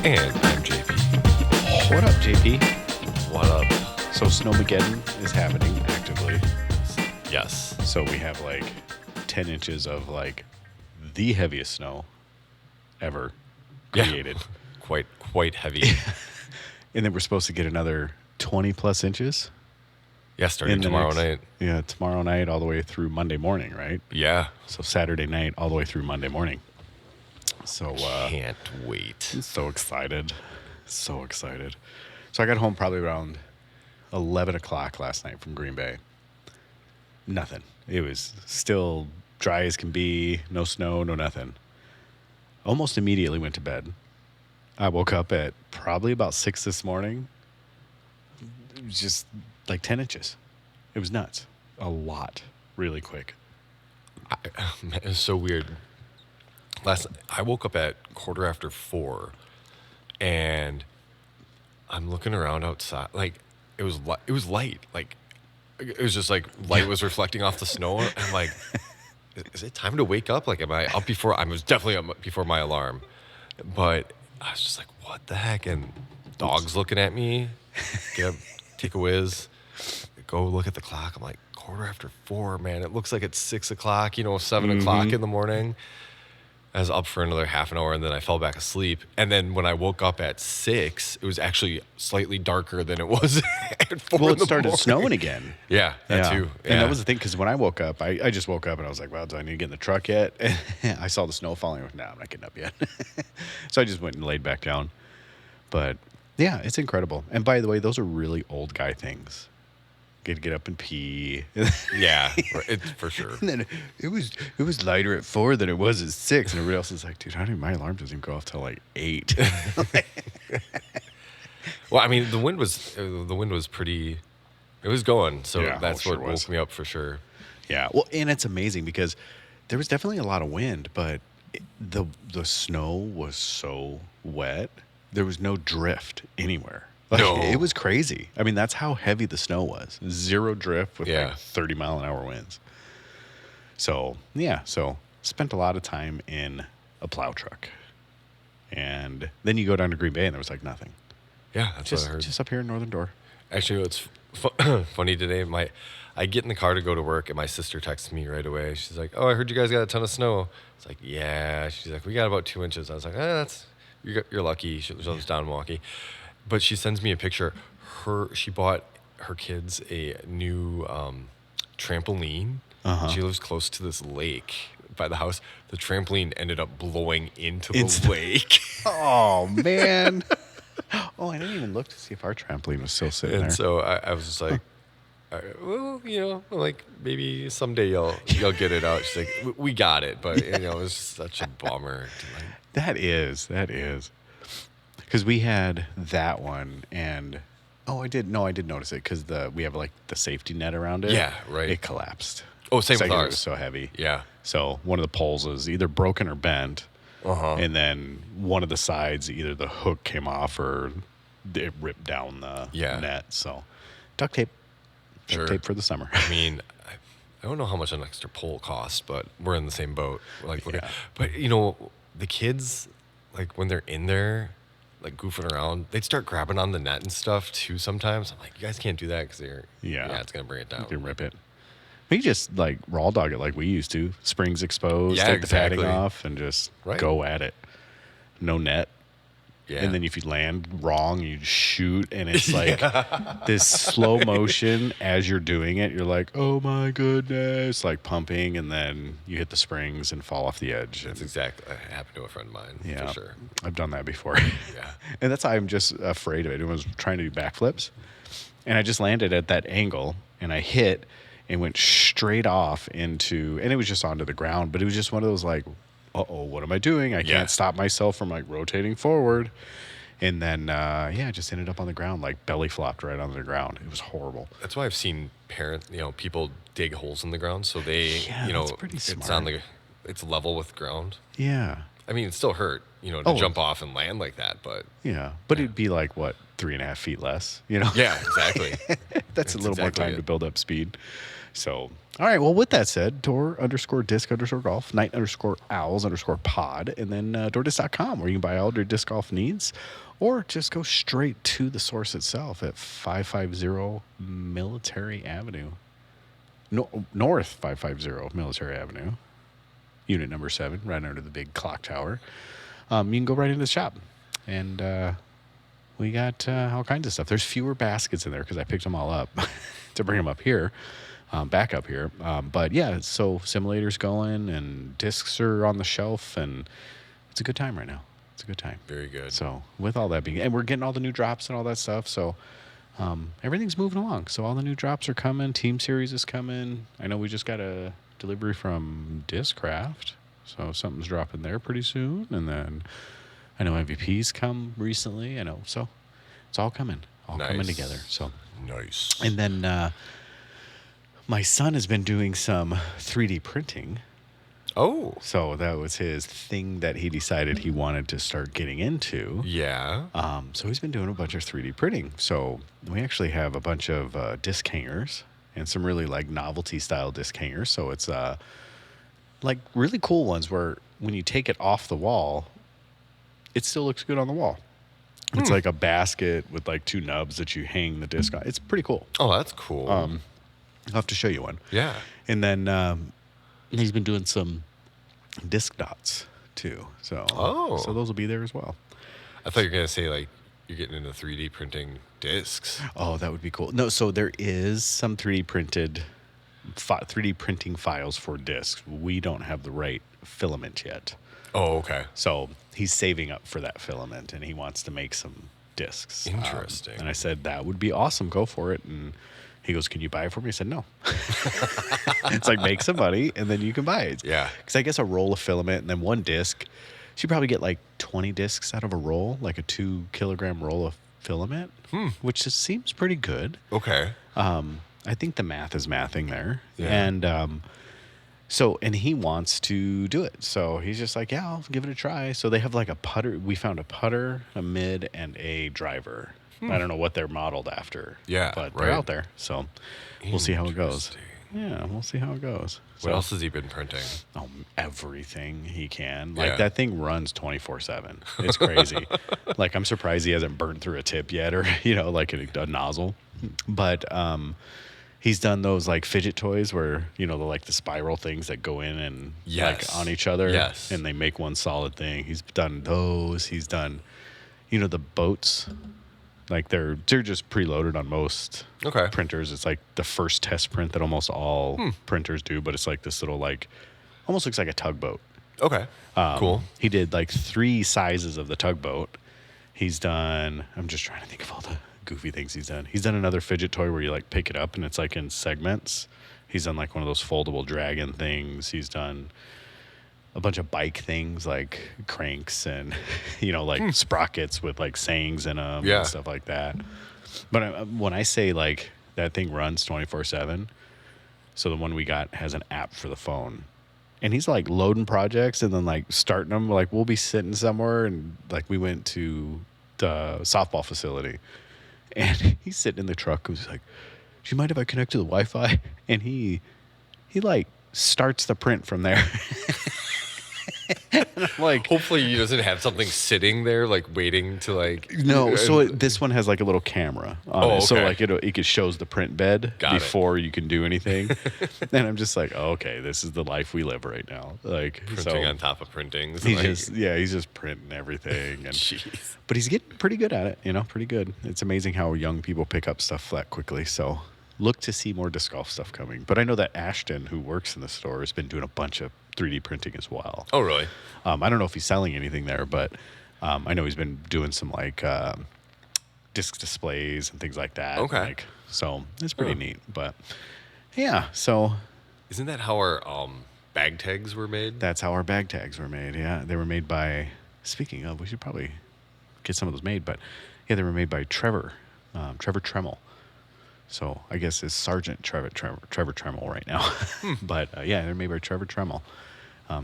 And I'm JP. What up, JP? What up? So Snowmageddon is happening actively. Yes. So we have like 10 inches of like the heaviest snow ever created. Yeah. Quite heavy. And then we're supposed to get another 20 plus inches. Yeah, starting tomorrow night. Yeah, tomorrow night all the way through Monday morning, right? Yeah. So Saturday night all the way through Monday morning. So Can't wait. I'm so excited. So excited. So I got home probably around 11 o'clock last night from Green Bay. Nothing. It was still dry as can be. No snow, no nothing. Almost immediately went to bed. I woke up at probably about 6 this morning. It was just like 10 inches. It was nuts. A lot. Really quick. It was so weird. I woke up at 4:15, and I'm looking around outside. Like it was light. Like it was just like light was reflecting off the snow. And I'm like, is it time to wake up? Like, am I up before? I was definitely up before my alarm, but I was just like, what the heck? And dogs looking at me. Get up, take a whiz, go look at the clock. I'm like, 4:15, man. It looks like it's 6 o'clock. 7 o'clock in the morning. I was up for another half an hour, and then I fell back asleep. And then when I woke up at 6, it was actually slightly darker than it was at 4 Well, in it the started morning. snowing again. Yeah, that too. Yeah. And that was the thing, because when I woke up, I just woke up and I was like, well, do I need to get in the truck yet? And I saw the snow falling. I was like, no, I'm not getting up yet. So I just went and laid back down. But yeah, it's incredible. And by the way, those are really old guy things. Get up and pee. Yeah, it's for sure. And then it was lighter at 4 than it was at 6. And everybody else is like, dude, my alarm doesn't even go off till like 8. Well, I mean, the wind was pretty. It was going, so Yeah, that's sure what was. woke me up for sure. Yeah, well, and it's amazing because there was definitely a lot of wind, but the snow was so wet. There was no drift anywhere. Like, No. It was crazy. I mean, that's how heavy the snow was. Zero drift with Yeah. like 30-mile-an-hour winds. So, yeah, spent a lot of time in a plow truck. And then you go down to Green Bay and there was like nothing. Yeah, that's what I heard. Just up here in Northern Door. Actually, it's funny today. I get in the car to go to work, and my sister texts me right away. She's like, "Oh, I heard you guys got a ton of snow." It's like, "Yeah." She's like, "We got about 2 inches." I was like, you're lucky." She lives down in Milwaukee, but she sends me a picture. She bought her kids a new trampoline. She lives close to this lake by the house. The trampoline ended up blowing into the lake. Oh, man. Oh, I didn't even look to see if our trampoline was still sitting there. And so I was just like, well, like maybe someday you'll get it out. She's like, we got it, but it was such a bummer. That is. Because we had that one, and I did notice it because we have like the safety net around it. Yeah, right. It collapsed. Oh, same with It ours. was so heavy. Yeah. So one of the poles is either broken or bent, and then one of the sides, either the hook came off or it ripped down the net. So duct tape. Sure. Duct tape for the summer. I mean, I don't know how much an extra pole costs, but we're in the same boat. Like, but the kids, like when they're in there, like goofing around, they'd start grabbing on the net and stuff too. Sometimes I'm like, you guys can't do that because it's gonna bring it down. You can rip it. We just like raw dog it like we used to. Springs exposed, Yeah, take exactly. the padding off, and just go at it. No net. Yeah. And then if you land wrong, you shoot, and it's like this slow motion as you're doing it. You're like, oh my goodness, like pumping, and then you hit the springs and fall off the edge. That's exactly what happened to a friend of mine. Yeah, for sure. I've done that before. Yeah. And that's how I'm just afraid of it. I was trying to do backflips, and I just landed at that angle, and I hit and went straight off into, and it was just onto the ground, but it was just one of those like, uh-oh, what am I doing? I can't stop myself from like rotating forward. And then, I just ended up on the ground, like belly flopped right onto the ground. It was horrible. That's why I've seen people dig holes in the ground so they, that's pretty it's smart. on it's level with ground. Yeah. I mean, it still hurt, to Oh, jump off and land like that. But yeah. But it'd be like, what, 3.5 feet less, you know? yeah, exactly. That's a little more exactly time it. to build up speed. So, all right. Well, with that said, door_disc_golf, night_owls_pod, and then doordisc.com, where you can buy all your disc golf needs, or just go straight to the source itself at 550 Military Avenue. North 550 Military Avenue, unit number 7, right under the big clock tower. You can go right into the shop, and we got all kinds of stuff. There's fewer baskets in there because I picked them all up to bring them up here, back up here. But yeah, so simulators going and discs are on the shelf, and it's a good time right now. It's a good time. Very good. So with all that being, and we're getting all the new drops and all that stuff. So everything's moving along. So all the new drops are coming. Team Series is coming. I know we just got a delivery from Discraft, so something's dropping there pretty soon. And then I know MVP's come recently. I know, so it's all coming, coming together. So nice. And then my son has been doing some 3D printing. Oh, So that was his thing that he decided he wanted to start getting into. yeah. So he's been doing a bunch of 3D printing. So we actually have a bunch of disc hangers and some really like novelty style disc hangers. So it's like really cool ones where when you take it off the wall, it still looks good on the wall. It's like a basket with like 2 nubs that you hang the disc on. It's pretty cool. Oh, that's cool. I'll have to show you one. yeah. And then he's been doing some disc dots too. So so those will be there as well. I thought you were gonna say like you're getting into 3D printing discs. Oh, that would be cool. No, so there is some 3D printing files for discs. We don't have the right filament yet. Oh, okay. So he's saving up for that filament, and he wants to make some discs. Interesting. And I said, that would be awesome. Go for it. And he goes, can you buy it for me? I said, no. It's like, make some money, and then you can buy it. Yeah. Because I guess a roll of filament and then one disc, you probably get like 20 discs out of a roll, like a 2-kilogram roll of filament, which just seems pretty good. Okay. I think the math is mathing there. Yeah. And and he wants to do it. So he's just like, yeah, I'll give it a try. So they have like a putter. We found a putter, a mid, and a driver. I don't know what they're modeled after. Yeah, But they're right. out there. So we'll see how it goes. Interesting. Yeah, we'll see how it goes. What else has he been printing? Oh, everything he can. Like Yeah. that thing runs 24/7. It's crazy. Like I'm surprised he hasn't burned through a tip yet, or like a nozzle. But he's done those like fidget toys where the spiral things that go in and Yes. like on each other. Yes. And they make one solid thing. He's done those. He's done, the boats. Like they're just preloaded on most Okay. printers. It's like the first test print that almost all printers do, but it's like this little almost looks like a tugboat. Okay. Cool. He did like 3 sizes of the tugboat. He's done, I'm just trying to think of all the goofy things he's done. He's done another fidget toy where you like pick it up and it's like in segments. He's done like one of those foldable dragon things. He's done a bunch of bike things like cranks and, like sprockets with like sayings in them Yeah. and stuff like that. But when I say like that thing runs 24/7, so the one we got has an app for the phone. And he's like loading projects and then like starting them. Like we'll be sitting somewhere and like we went to the softball facility and he's sitting in the truck. He's like, do you mind if I connect to the Wi-Fi? And he like starts the print from there. And I'm like, Hopefully he doesn't have something sitting there like waiting to like. no. So this one has like a little camera on Oh, it. So okay. like it shows the print bed Got it. before you can do anything. And I'm just like, oh, okay, this is the life we live right now. Like Printing on top of printings. he's just printing everything. And Jeez. but he's getting pretty good at it, pretty good. It's amazing how young people pick up stuff that quickly. So look to see more disc golf stuff coming. But I know that Ashton, who works in the store, has been doing a bunch of 3D printing as well. Oh, really? I don't know if he's selling anything there, but I know he's been doing some like disc displays and things like that. Okay. So it's pretty neat. But yeah, so Isn't that how our bag tags were made? that's how our bag tags were made. Yeah, they were made by. Speaking of, we should probably get some of those made. But yeah, they were made by Trevor Tremmel. So I guess it's Sergeant Trevor Tremmel right now. But yeah, they're made by Trevor Tremmel.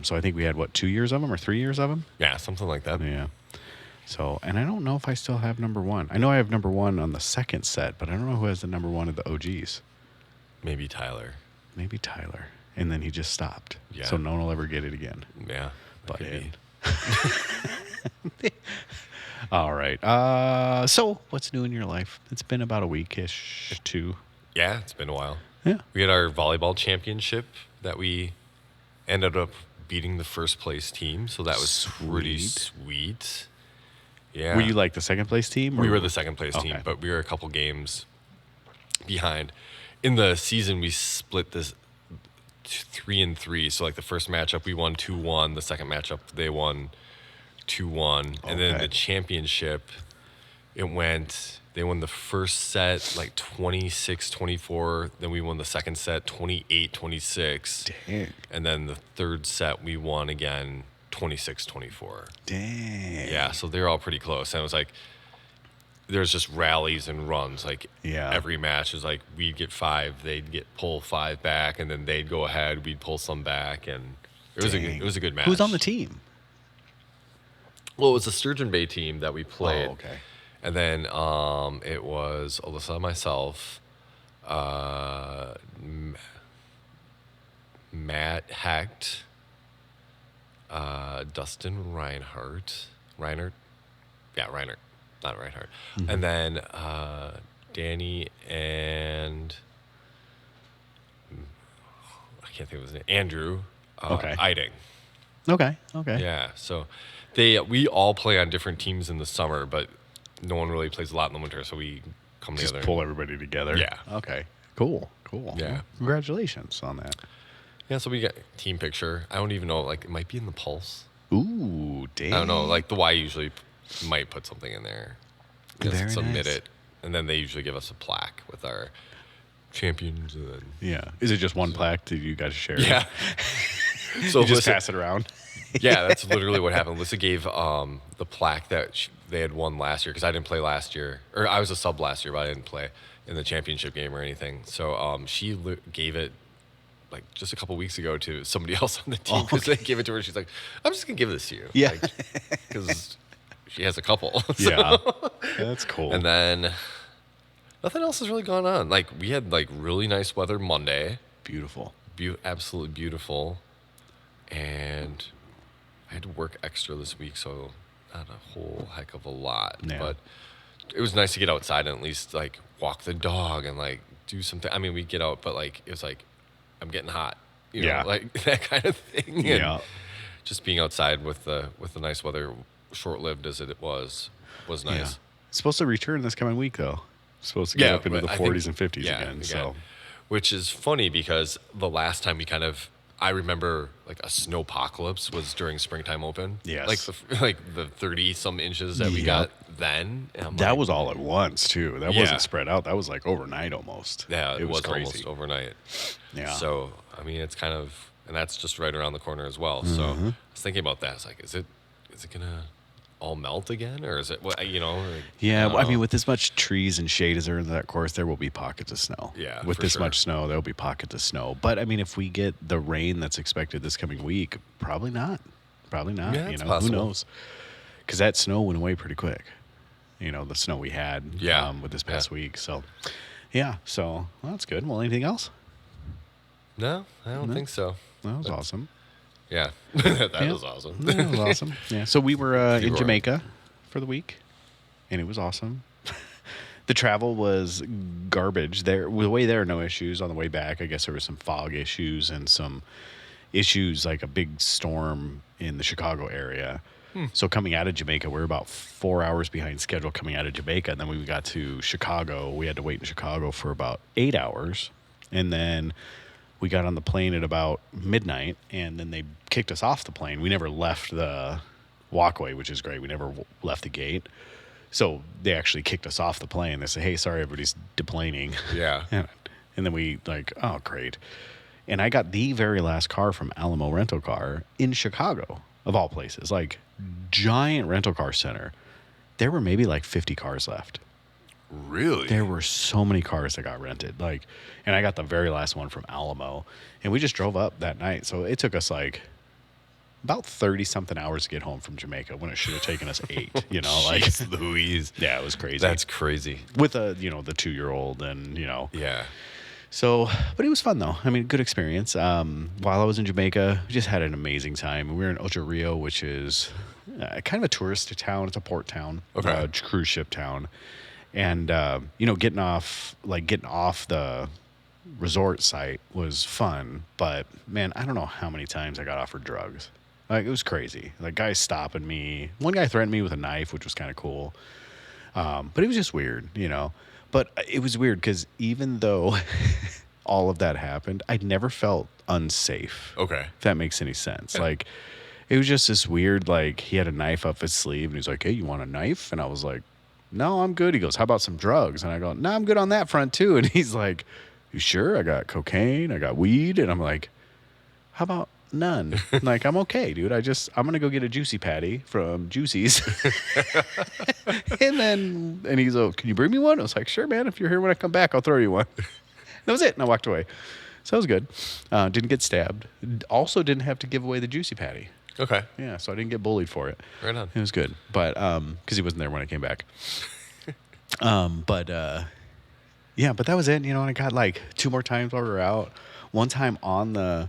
So I think we had, 2 years of them or 3 years of them? Yeah, something like that. Yeah. So, and I don't know if I still have number one. I know I have number one on the second set, but I don't know who has the number one of the OGs. Maybe Tyler. Maybe Tyler. And then he just stopped. Yeah. So no one will ever get it again. Yeah. But could be. All right. So what's new in your life? It's been about a week-ish, two. Yeah, it's been a while. Yeah. We had our volleyball championship that we ended up beating the first place team, so that was pretty sweet. Yeah. Were you like the second place team? We were the second place team, Okay. but we were a couple games behind. In the season, we split this 3-3. So like the first matchup, we won 2-1. The second matchup, they won 2-1. And then Okay. the championship, they won the first set like 26-24. Then we won the second set 28-26. Dang. And then the third set, we won again 26-24. Dang. Yeah, so they're all pretty close. And it was like, there's just rallies and runs. Like Yeah. every match is like we'd get 5, they'd pull 5 back, and then they'd go ahead, we'd pull some back, and it was a good match. Who's on the team? Well, it was the Sturgeon Bay team that we played. Oh, okay. And then it was Alyssa, myself, Matt Hecht, Dustin Reinhardt. Yeah, Reinhardt, not Reinhardt. Mm-hmm. And then Danny and I can't think of his name. Andrew Okay. Eiding. Okay. Yeah, so we all play on different teams in the summer, but no one really plays a lot in the winter, so we come Just together. pull everybody together. Yeah. Okay. Cool. Yeah. Well, congratulations on that. Yeah, so we got team picture. I don't even know, like it might be in the Pulse. Ooh, dang. I don't know, like the Y usually might put something in there. You Very submit nice. it, and then they usually give us a plaque with our champions. And then, Yeah. Is it just one plaque that you guys share? yeah. So You just Alyssa- pass it around. yeah, that's literally what happened. Alyssa gave the plaque that they had won last year because I didn't play last year, or I was a sub last year, but I didn't play in the championship game or anything. So she gave it like just a couple weeks ago to somebody else on the team because they gave it to her. She's like, "I'm just gonna give this to you," Yeah. because she has a couple. So- Yeah. That's cool. And then nothing else has really gone on. Like we had like really nice weather Monday, Beautiful. absolutely beautiful, and I had to work extra this week, so not a whole heck of a lot. Yeah. But it was nice to get outside and at least like walk the dog and like do something. I mean, we get out, but like it was like I'm getting hot, you know, Yeah. like that kind of thing. And Yeah. just being outside with the nice weather, short lived as it was nice. Yeah. It's supposed to return this coming week, though. It's supposed to get up into but the I think- 40s and 50s yeah, again. So, which is funny because the last time I remember like a snowpocalypse was during springtime open. Yes. Like the 30 some inches that we Yep. got then. And I'm that like, was all at once, too. That Yeah. wasn't spread out. That was like overnight almost. yeah, it was crazy. almost overnight. Yeah. So I mean, it's kind of, and that's just right around the corner as well. So I was thinking about that. It's like, is it gonna all melt again, or is it what you know? Like, Yeah, don't well, I mean, know. with as much trees and shade as there in that course, there will be pockets of snow. Yeah, with for this sure. much snow, there'll be pockets of snow. But I mean, if we get the rain that's expected this coming week, probably not. Probably not. Yeah, you it's know, possible. who knows? Because that snow went away pretty quick. You know, the snow we had Yeah. with this past week. So, yeah. So well, that's good. Well, anything else? No, I don't No? think so. That was awesome. Yeah, that Yeah. was awesome. That was awesome. Yeah. So we were You in were. Jamaica for the week, and it was awesome. The travel was garbage. The way there, no issues. On the way back, I guess there was some fog issues and some issues like a big storm in the Chicago area. So coming out of Jamaica, we were about 4 hours behind schedule coming out of Jamaica. And then when we got to Chicago, we had to wait in Chicago for about 8 hours. And then we got on the plane at about midnight, and then they kicked us off the plane. We never left the walkway, which is great. We never left the gate. So they actually kicked us off the plane. They said, "Hey, sorry, everybody's deplaning." Yeah. And then we like, oh, great. And I got the very last car from Alamo Rental Car in Chicago, of all places. Like, giant rental car center. There were maybe like 50 cars left. Really? There were so many cars that got rented. Like, and I got the very last one from Alamo. And we just drove up that night. So it took us like about 30 something hours to get home from Jamaica when it should have taken us 8, you know, like, Jeez Louise. yeah, it was crazy. That's crazy. With the 2-year-old and, Yeah. so, but it was fun though. I mean, good experience. While I was in Jamaica, we just had an amazing time. We were in Ocho Rio, which is kind of a tourist town. It's a port town, Okay. cruise ship town. And, getting off the resort site was fun, but man, I don't know how many times I got offered drugs. Like, it was crazy. Like, guys stopping me. One guy threatened me with a knife, which was kind of cool. But it was just weird, But it was weird because even though all of that happened, I never felt unsafe. Okay. If that makes any sense. Like, it was just this weird, like, he had a knife up his sleeve and he's like, "Hey, you want a knife?" And I was like, "No, I'm good." He goes, "How about some drugs?" And I go, "No, I'm good on that front too." And he's like, "You sure? I got cocaine, I got weed." And I'm like, "How about none?" Like, I'm okay, dude. I'm going to go get a Juicy Patty from Juicy's. and he's like, "Can you bring me one?" I was like, "Sure, man. If you're here when I come back, I'll throw you one." That was it. And I walked away. So that was good. Didn't get stabbed. Also didn't have to give away the Juicy Patty. Okay. Yeah, so I didn't get bullied for it. Right on. It was good. But, because he wasn't there when I came back. Yeah, but that was it. And I got like 2 more times while we were out. One time on the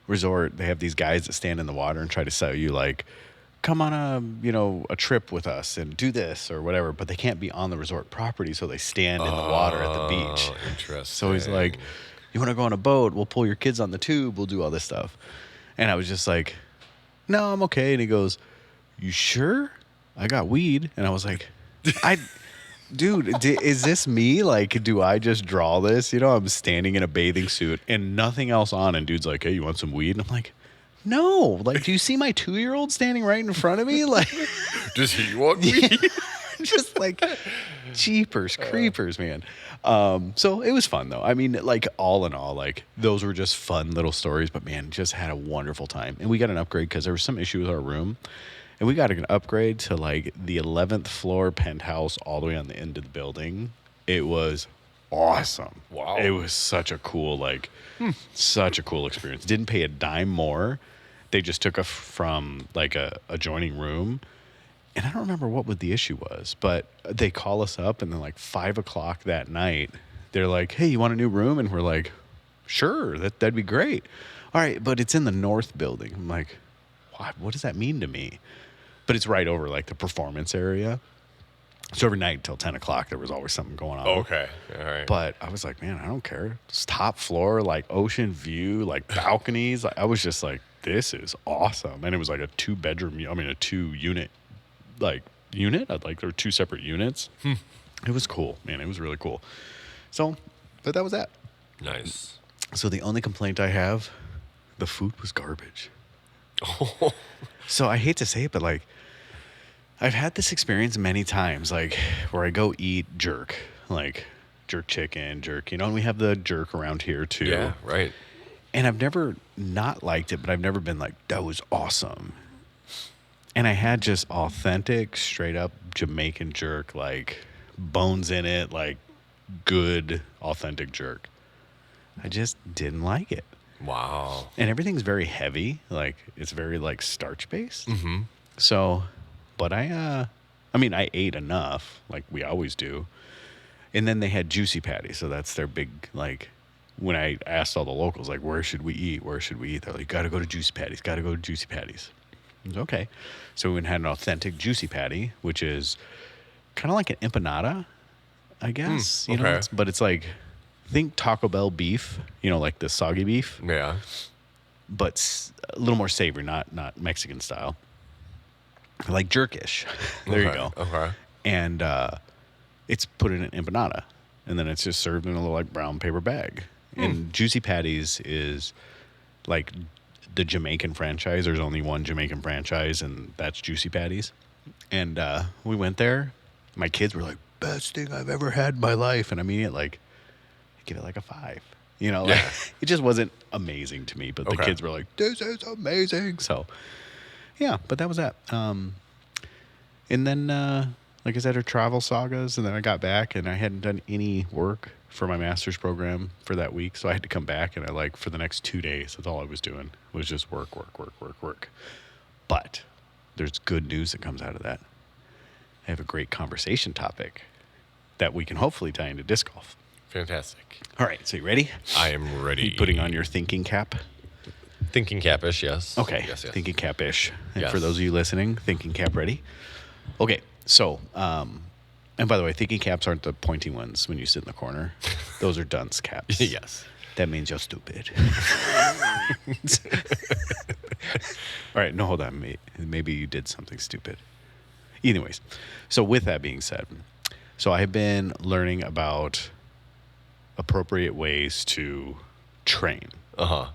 resort, they have these guys that stand in the water and try to sell you like, come on a trip with us and do this or whatever, but they can't be on the resort property, so they stand in the water at the beach. Oh, interesting. So he's like, "You want to go on a boat? We'll pull your kids on the tube. We'll do all this stuff." And I was just like, "No, I'm okay." And he goes, "You sure? I got weed." And I was like, Dude, is this me? Like, do I just draw this? I'm standing in a bathing suit and nothing else on. And dude's like, "Hey, you want some weed?" And I'm like, "No." Like, do you see my 2-year-old standing right in front of me? Like, does he want weed? just like jeepers creepers, man. So it was fun though. I mean, like, all in all, like, those were just fun little stories, but man, just had a wonderful time. And we got an upgrade because there was some issue with our room. And we got an upgrade to like the 11th floor penthouse all the way on the end of the building. It was awesome. Wow. It was such a cool, such a cool experience. Didn't pay a dime more. They just took us from like a adjoining room. And I don't remember what the issue was, but they call us up and then like 5:00 that night, they're like, "Hey, you want a new room?" And we're like, "Sure, that'd be great." "All right, but it's in the north building." I'm like, what does that mean to me? But it's right over like the performance area. So every night until 10:00, there was always something going on. Okay. All right. But I was like, man, I don't care. It's top floor, like ocean view, like balconies. I was just like, this is awesome. And it was like a 2-unit, unit. Like, there were 2 separate units. It was cool, man. It was really cool. So, but that was that. Nice. So the only complaint I have, the food was garbage. So I hate to say it, but like, I've had this experience many times, like where I go eat jerk, like jerk chicken, jerk, and we have the jerk around here too. Yeah, right. And I've never not liked it, but I've never been like, that was awesome. And I had just authentic, straight up Jamaican jerk, like bones in it, like good, authentic jerk. I just didn't like it. Wow. And everything's very heavy. Like, it's very like starch based. Mm-hmm. So, but I ate enough, like we always do. And then they had Juicy Patties. So that's their big, like, when I asked all the locals, like, where should we eat? Where should we eat? They're like, gotta go to Juicy Patties. Gotta go to Juicy Patties. I was, okay. So we went and had an authentic Juicy Patty, which is kind of like an empanada, I guess. Okay. But it's like, think Taco Bell beef, like the soggy beef. Yeah. But a little more savory, not Mexican style. Like jerkish. There you go. Okay. And it's put in an empanada. And then it's just served in a little like brown paper bag. And Juicy Patties is like the Jamaican franchise. There's only one Jamaican franchise, and that's Juicy Patties. And we went there. My kids were like, best thing I've ever had in my life. And I mean it like, give it like a 5. Like, it just wasn't amazing to me, but the kids were like, this is amazing. So yeah, but that was that. And then, like I said, our travel sagas, and then I got back and I hadn't done any work for my master's program for that week. So I had to come back and for the next 2 days, that's all I was doing was just work. But there's good news that comes out of that. I have a great conversation topic that we can hopefully tie into disc golf. Fantastic. All right, so you ready? I am ready. You putting on your thinking cap? Thinking capish, yes. Okay, Yes, yes. thinking cap-ish. And Yes. for those of you listening, thinking cap ready? Okay, so, and by the way, thinking caps aren't the pointy ones when you sit in the corner. Those are dunce caps. Yes. That means you're stupid. All right, no, hold on. Maybe you did something stupid. Anyways, so with that being said, so I have been learning about appropriate ways to train. Uh-huh.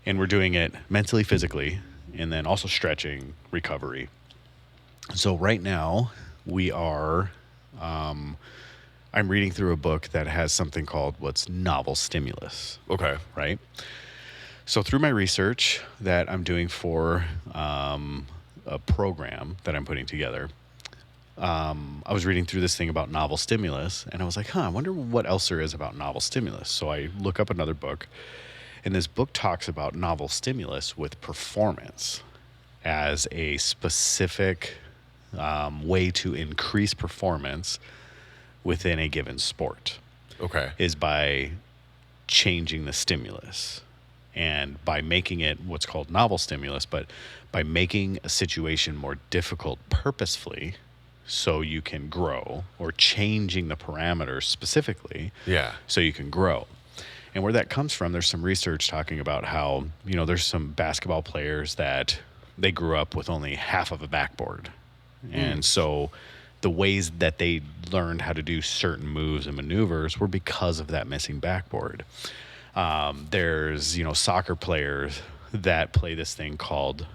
And we're doing it mentally, physically, and then also stretching, recovery. So right now, we are, I'm reading through a book that has something called what's novel stimulus, Okay. right? So through my research that I'm doing for a program that I'm putting together, I was reading through this thing about novel stimulus, and I was like, I wonder what else there is about novel stimulus. So I look up another book, and this book talks about novel stimulus with performance as a specific way to increase performance within a given sport Okay. is by changing the stimulus and by making it what's called novel stimulus, but by making a situation more difficult purposefully so you can grow, or changing the parameters specifically Yeah. so you can grow. And where that comes from, there's some research talking about how, there's some basketball players that they grew up with only half of a backboard. And so the ways that they learned how to do certain moves and maneuvers were because of that missing backboard. There's, soccer players that play this thing called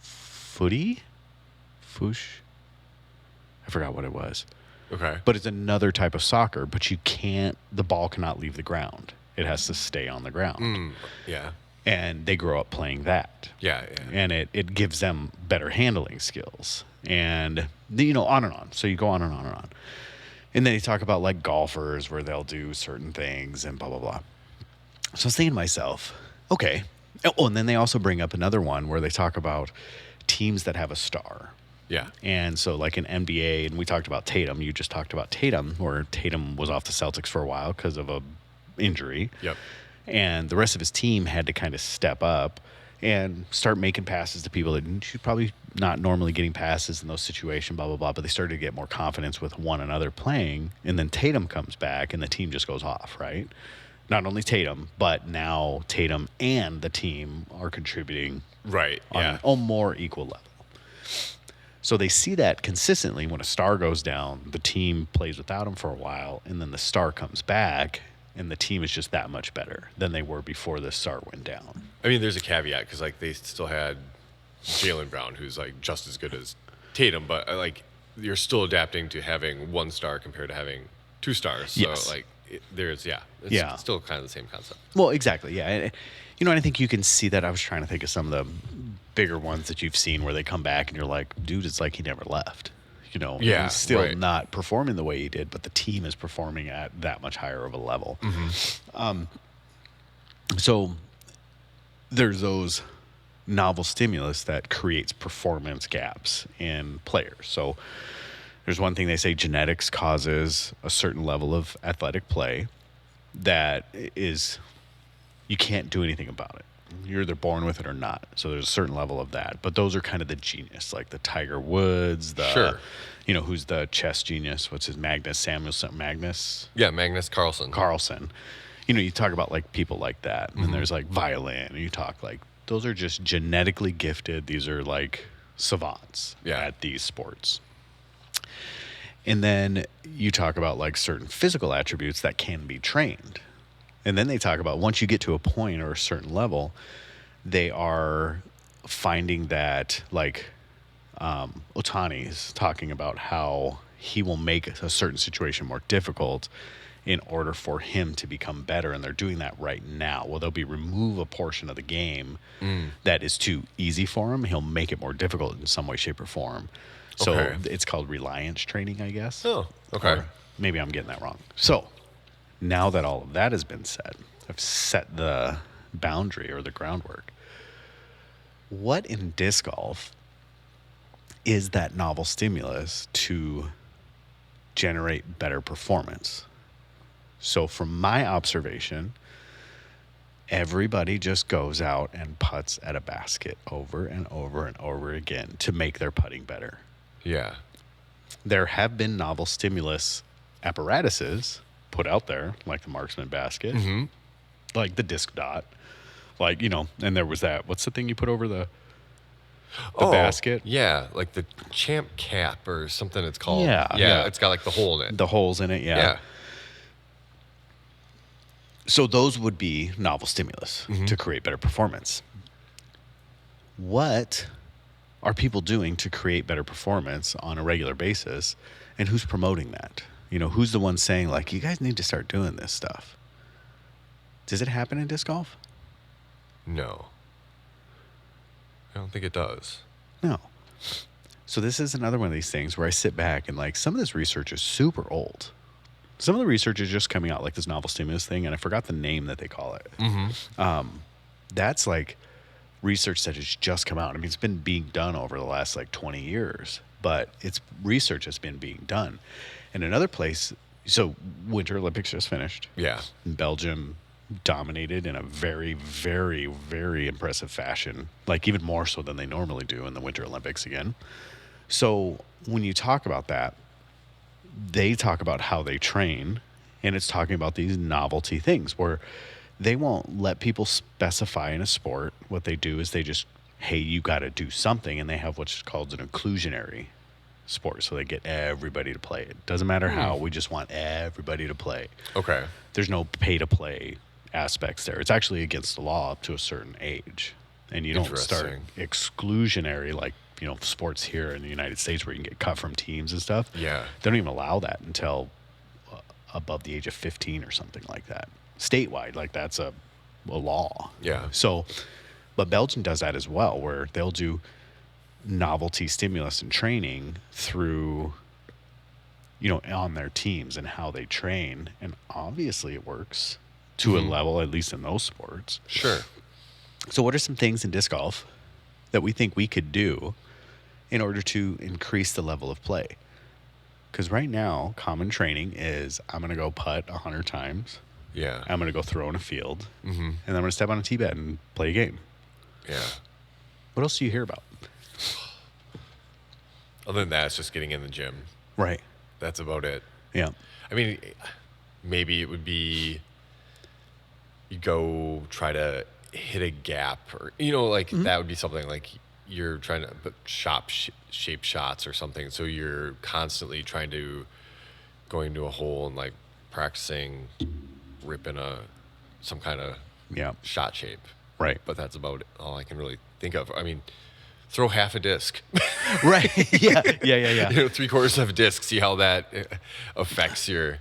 footy? Foosh? I forgot what it was. Okay. But it's another type of soccer, but the ball cannot leave the ground. It has to stay on the ground. Yeah. And they grow up playing that. Yeah, yeah. And it gives them better handling skills. And, on and on. So you go on and on and on. And then you talk about like golfers where they'll do certain things and blah, blah, blah. So I was thinking to myself, okay. Oh, and then they also bring up another one where they talk about teams that have a star. Yeah. And so like in NBA, and we talked about Tatum, you just talked about Tatum, where Tatum was off the Celtics for a while because of a injury. Yep. And the rest of his team had to kind of step up and start making passes to people that should probably not normally getting passes in those situations, blah, blah, blah. But they started to get more confidence with one another playing. And then Tatum comes back and the team just goes off, right? Not only Tatum, but now Tatum and the team are contributing Right. on Yeah. a more equal level. So they see that consistently when a star goes down, the team plays without him for a while, and then the star comes back, and the team is just that much better than they were before the star went down. I mean, there's a caveat because like they still had Jaylen Brown, who's like just as good as Tatum, but like you're still adapting to having one star compared to having two stars. So Yes. like it's still kind of the same concept. Well, exactly, yeah. And, and I think you can see that. I was trying to think of some of the bigger ones that you've seen where they come back and you're like, dude, it's like he never left. Yeah, he's still right. not performing the way he did, but the team is performing at that much higher of a level. So there's those novel stimulus that creates performance gaps in players. So there's one thing they say genetics causes a certain level of athletic play that is, you can't do anything about it. You're either born with it or not. So there's a certain level of that. But those are kind of the genius, like the Tiger Woods, Sure. Who's the chess genius? What's his Magnus Samuelson? Magnus Yeah, Magnus Carlsen. Carlsen. You talk about like people like that. And then there's like violin, and you talk like those are just genetically gifted. These are like savants at these sports. And then you talk about like certain physical attributes that can be trained. And then they talk about once you get to a point or a certain level, they are finding that like Otani's talking about how he will make a certain situation more difficult in order for him to become better. And they're doing that right now. Well, they'll remove a portion of the game that is too easy for him. He'll make it more difficult in some way, shape, or form. So it's called reliance training, I guess. Oh, okay. Or maybe I'm getting that wrong. So now that all of that has been said, I've set the boundary or the groundwork. what in disc golf is that novel stimulus to generate better performance? So from my observation, everybody just goes out and putts at a basket over and over and over again to make their putting better. Yeah. There have been novel stimulus apparatuses put out there, like the marksman basket, like the disc dot, like, and there was that, what's the thing you put over the basket? Yeah, like the champ cap or something it's called. Yeah. It's got like the hole in it. The holes in it, Yeah. So those would be novel stimulus to create better performance. What are people doing to create better performance on a regular basis, and who's promoting that? Who's the one saying, like, you guys need to start doing this stuff? Does it happen in disc golf? No. I don't think it does. No. So this is another one of these things where I sit back and, like, some of this research is super old. Some of the research is just coming out, like this novel stimulus thing, and I forgot the name that they call it. That's like research that has just come out. I mean, it's been being done over the last like 20 years, but it's research has been being done. And another place, so Winter Olympics just finished. Yeah. Belgium dominated in a very, very, very impressive fashion, like even more so than they normally do in the Winter Olympics again. So when you talk about that, they talk about how they train, and it's talking about these novelty things where they won't let people specify in a sport. What they do is they just, hey, you got to do something, and they have what's called an inclusionary sport. So they get everybody to play it. Doesn't matter how, we just want everybody to play. Okay. There's no pay to play aspects there. It's actually against the law up to a certain age. And you don't start exclusionary like, sports here in the United States where you can get cut from teams and stuff. Yeah. They don't even allow that until above the age of 15 or something like that. Statewide, like that's a law. Yeah. So, but Belgium does that as well, where they'll do novelty stimulus and training through, on their teams and how they train. And obviously it works to a level, at least in those sports. Sure. So what are some things in disc golf that we think we could do in order to increase the level of play? Because right now, common training is I'm going to go putt 100 times. Yeah. I'm going to go throw in a field. And then I'm going to step on a tee bed and play a game. Yeah. What else do you hear about? Other than that, it's just getting in the gym. Right. That's about it. Yeah. I mean, maybe it would be you go try to hit a gap or, that would be something like you're trying to put shape shots or something. So you're constantly trying to going to a hole and like practicing ripping some kind of shot shape. Right. But that's about all I can really think of. I mean, throw half a disc. Right. Yeah. 3/4 of a disc. See how that affects your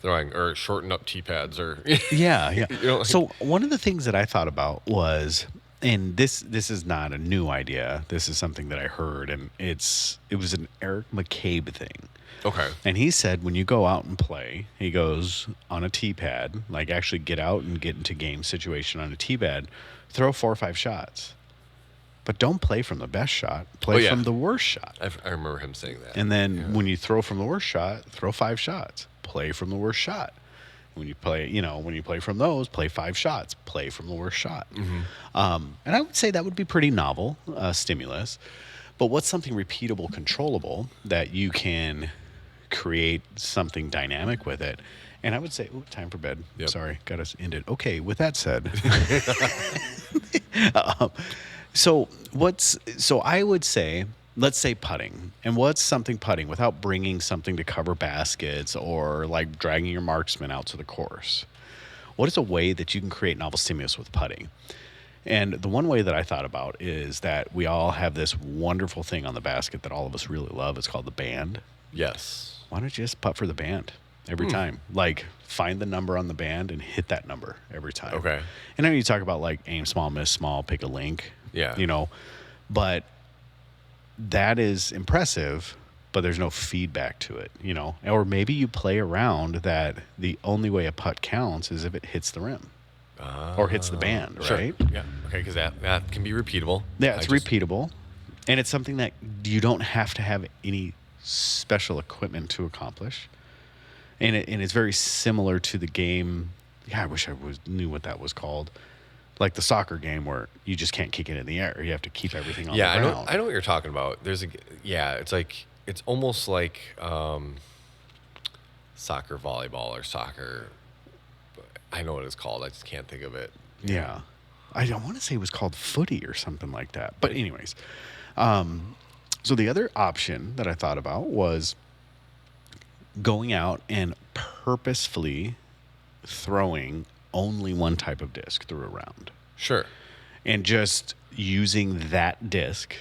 throwing, or shorten up tee pads, or Yeah. So one of the things that I thought about was, and this is not a new idea. This is something that I heard, and it was an Eric McCabe thing. Okay. And he said when you go out and play, he goes on a tee pad, like actually get out and get into game situation on a tee pad, throw 4 or 5 shots. But don't play from the best shot. Play from the worst shot. I remember him saying that. And then when you throw from the worst shot, throw 5 shots. Play from the worst shot. When you play from those, play 5 shots. Play from the worst shot. And I would say that would be pretty novel stimulus. But what's something repeatable, controllable that you can create something dynamic with it? And I would say, time for bed. Yep. Sorry, got us ended. Okay, with that said. So I would say, let's say putting. And what's something putting without bringing something to cover baskets or like dragging your marksman out to the course? What is a way that you can create novel stimulus with putting? And the one way that I thought about is that we all have this wonderful thing on the basket that all of us really love. It's called the band. Yes. Why don't you just putt for the band every time? Like find the number on the band and hit that number every time. Okay. And then you talk about like aim small, miss small, pick a link. Yeah. But that is impressive, but there's no feedback to it, Or maybe you play around that the only way a putt counts is if it hits the rim. or hits the band, Sure. right? Yeah. Okay, because that can be repeatable. Yeah, I it's just repeatable, and it's something that you don't have to have any special equipment to accomplish. And it's very similar to the game. Yeah, I wish knew what that was called. Like the soccer game where you just can't kick it in the air. You have to keep everything on Yeah, the I know. ground. I know what you're talking about. Yeah, it's like it's almost like soccer, volleyball, or soccer. I know what it's called. I just can't think of it. Yeah. I don't want to say it was called footy or something like that. But anyways, so the other option that I thought about was going out and purposefully throwing only one type of disc through a round Sure. and just using that disc.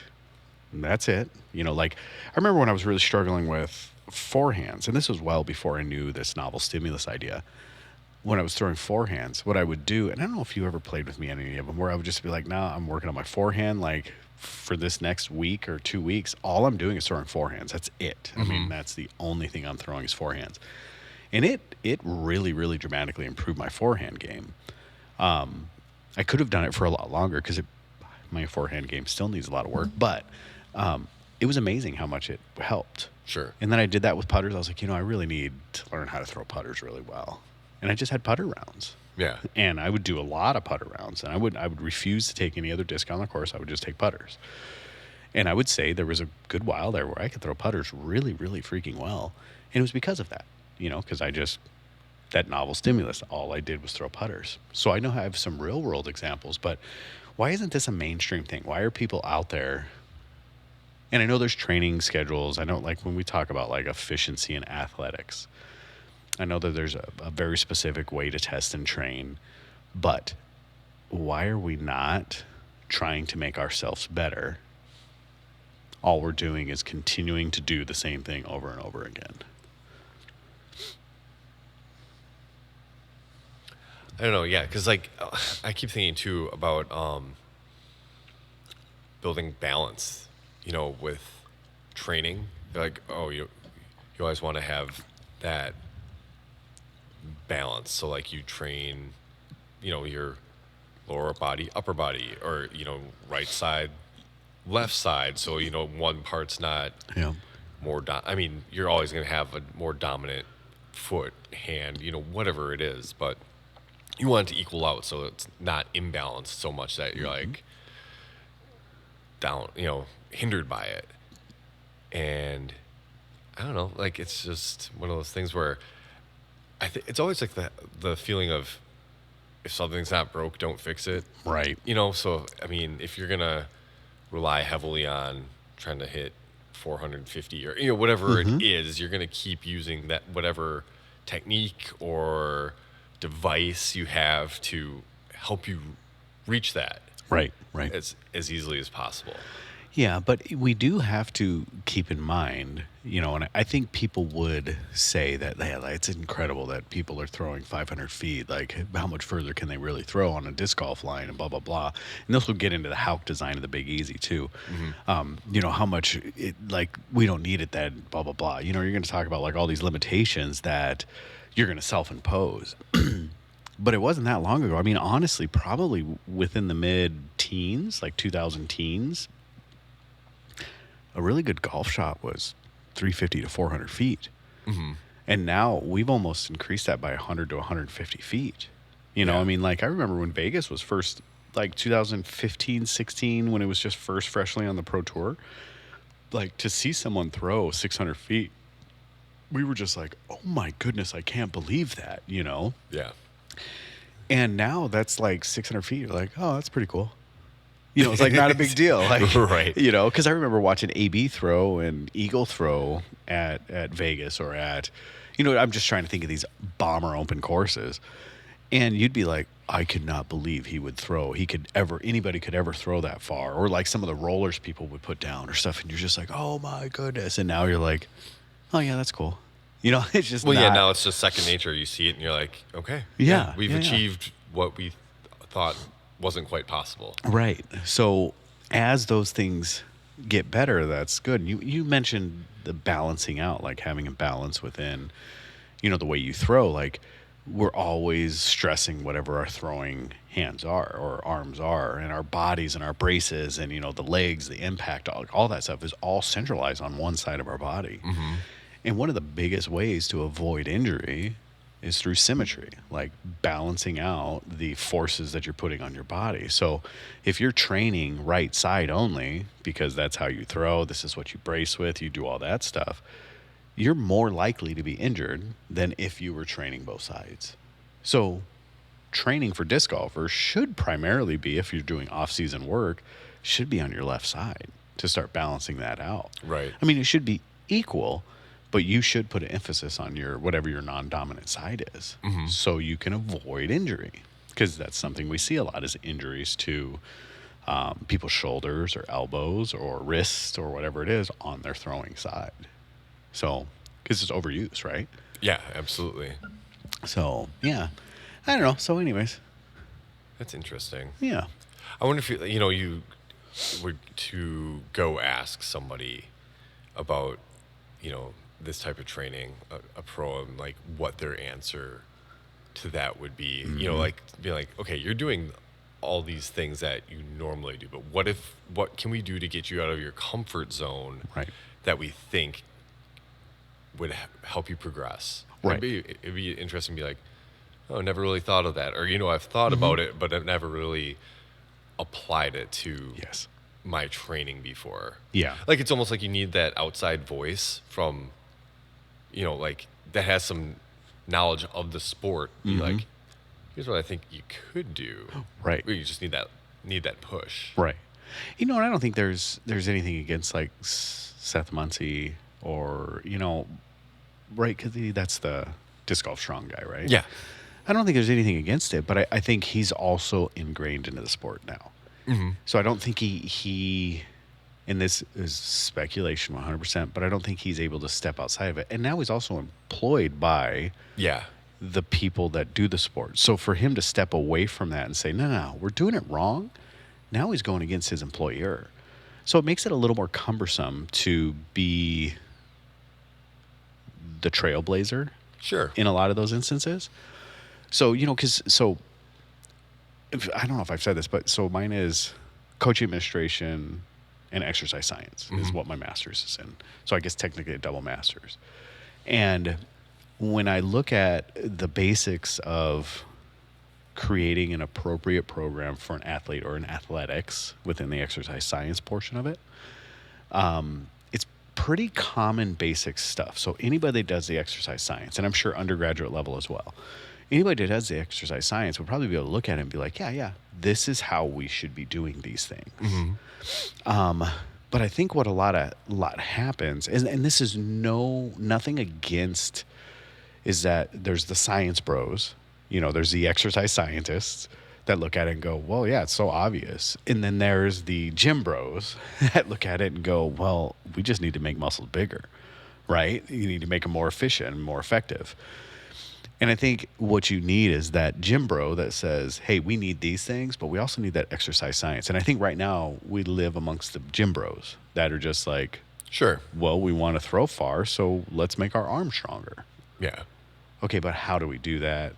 That's it. Like I remember when I was really struggling with forehands, and this was well before I knew this novel stimulus idea. When I was throwing forehands, what I would do, and I don't know if you ever played with me on any of them, where I would just be like, nah, I'm working on my forehand. Like for this next week or 2 weeks, all I'm doing is throwing forehands. That's it. I mean, that's the only thing I'm throwing is forehands. And it really, really dramatically improved my forehand game. I could have done it for a lot longer because my forehand game still needs a lot of work, but it was amazing how much it helped. Sure. And then I did that with putters. I was like, I really need to learn how to throw putters really well. And I just had putter rounds. Yeah. And I would do a lot of putter rounds. And I would refuse to take any other disc on the course. I would just take putters. And I would say there was a good while there where I could throw putters really, really freaking well. And it was because of that, because that novel stimulus, all I did was throw putters. So I know I have some real world examples, but why isn't this a mainstream thing? Why are people out there? And I know there's training schedules. I know like when we talk about like efficiency in athletics, I know that there's a very specific way to test and train, but why are we not trying to make ourselves better? All we're doing is continuing to do the same thing over and over again. I don't know. Yeah, because like I keep thinking too about building balance. With training, like you always want to have that balance. So like you train, your lower body, upper body, or right side, left side. So one part's not Yeah. I mean, you're always going to have a more dominant foot, hand, whatever it is, but you want it to equal out so it's not imbalanced so much that you're like down, hindered by it. And I don't know, like it's just one of those things where I think it's always like the feeling of if something's not broke, don't fix it. Right. So I mean, if you're gonna rely heavily on trying to hit 450 or whatever it is, you're gonna keep using that whatever technique or device you have to help you reach that Right. as easily as possible. Yeah, but we do have to keep in mind, and I think people would say that it's incredible that people are throwing 500 feet. Like, how much further can they really throw on a disc golf line and blah, blah, blah. And this will get into the Houck design of the Big Easy, too. How much, we don't need it that blah, blah, blah. You're going to talk about, like, all these limitations that you're going to self-impose. But it wasn't that long ago. I mean, honestly, probably within the mid-teens, like 2000 teens, a really good golf shot was 350 to 400 feet. And now we've almost increased that by 100 to 150 feet. I mean, like I remember when Vegas was first, like 2015, 16, when it was just first freshly on the Pro Tour, like to see someone throw 600 feet, we were just like, oh my goodness, I can't believe that, Yeah. And now that's like 600 feet. You're like, oh, that's pretty cool. It's like not a big deal. Like, Right. Because I remember watching AB throw and Eagle throw at Vegas or I'm just trying to think of these bomber open courses. And you'd be like, I could not believe he would throw. Anybody could ever throw that far. Or like some of the rollers people would put down or stuff. And you're just like, oh my goodness. And now you're like, oh yeah, that's cool. It's just Now it's just second nature. You see it and you're like, okay. Yeah. We've achieved what we thought wasn't quite possible. Right. So as those things get better, that's good. You mentioned the balancing out, like having a balance within, the way you throw. Like we're always stressing whatever our throwing hands are or arms are, and our bodies and our braces and, the legs, the impact, all that stuff is all centralized on one side of our body. Mm-hmm. And one of the biggest ways to avoid injury is through symmetry, like balancing out the forces that you're putting on your body. So if you're training right side only, because that's how you throw, this is what you brace with, you do all that stuff, you're more likely to be injured than if you were training both sides. So training for disc golfers should primarily be, if you're doing off-season work, should be on your left side to start balancing that out. Right. I mean, it should be equal, but you should put an emphasis on your whatever your non-dominant side is, Mm-hmm. so you can avoid injury, because that's something we see a lot is injuries to people's shoulders or elbows or wrists or whatever it is on their throwing side. So, because it's overuse, right? Yeah, absolutely. So, yeah. I don't know. So, anyways, That's interesting. yeah. I wonder if you were to go ask somebody about, this type of training, a pro, and like what their answer to that would be. Like be like, okay, you're doing all these things that you normally do, but what can we do to get you out of your comfort zone Right. that we think would help you progress? Right. It'd be interesting to be like, oh, I never really thought of that. Or, I've thought about it, but I've never really applied it to Yes. my training before. Yeah. Like, it's almost like you need that outside voice from, like that has some knowledge of the sport. Be like, here's what I think you could do. Right. But you just need that push. Right. And I don't think there's anything against like Seth Muncie or, right, because that's the disc golf strong guy, right? Yeah. I don't think there's anything against it, but I think he's also ingrained into the sport now. Mm-hmm. So I don't think he, and this is speculation 100%, but I don't think he's able to step outside of it. And now he's also employed by Yeah. the people that do the sport. So for him to step away from that and say, no, we're doing it wrong, now he's going against his employer. So it makes it a little more cumbersome to be the trailblazer Sure. in a lot of those instances. So, I don't know if I've said this, but so mine is coaching administration and exercise science is what my master's is in. So I guess technically a double master's. And when I look at the basics of creating an appropriate program for an athlete or an athletics within the exercise science portion of it, it's pretty common basic stuff. So anybody that does the exercise science, and I'm sure undergraduate level as well, anybody that does the exercise science would probably be able to look at it and be like, yeah, this is how we should be doing these things. But I think what a lot happens, and this is nothing against, is that there's the science bros, there's the exercise scientists that look at it and go, well, yeah, it's so obvious. And then there's the gym bros that look at it and go, well, we just need to make muscles bigger, right? You need to make them more efficient and more effective. And I think what you need is that gym bro that says, hey, we need these things, but we also need that exercise science. And I think right now we live amongst the gym bros that are just like, Sure. well, we want to throw far, so let's make our arms stronger. Yeah. Okay, but how do we do that?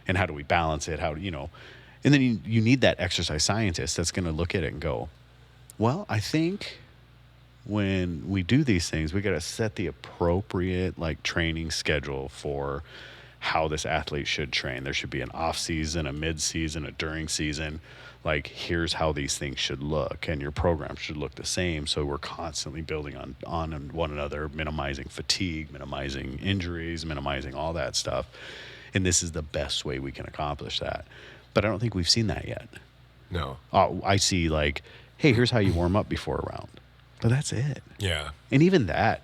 And how do we balance it? And then you need that exercise scientist that's going to look at it and go, well, I think when we do these things, we got to set the appropriate training schedule for how this athlete should train. There should be an off season, a mid season, a during season. Here's how these things should look, and your program should look the same. So we're constantly building on one another, minimizing fatigue, minimizing injuries, minimizing all that stuff. And this is the best way we can accomplish that. But I don't think we've seen that yet. No. I see hey, here's how you warm up before a round. But that's it. Yeah. And even that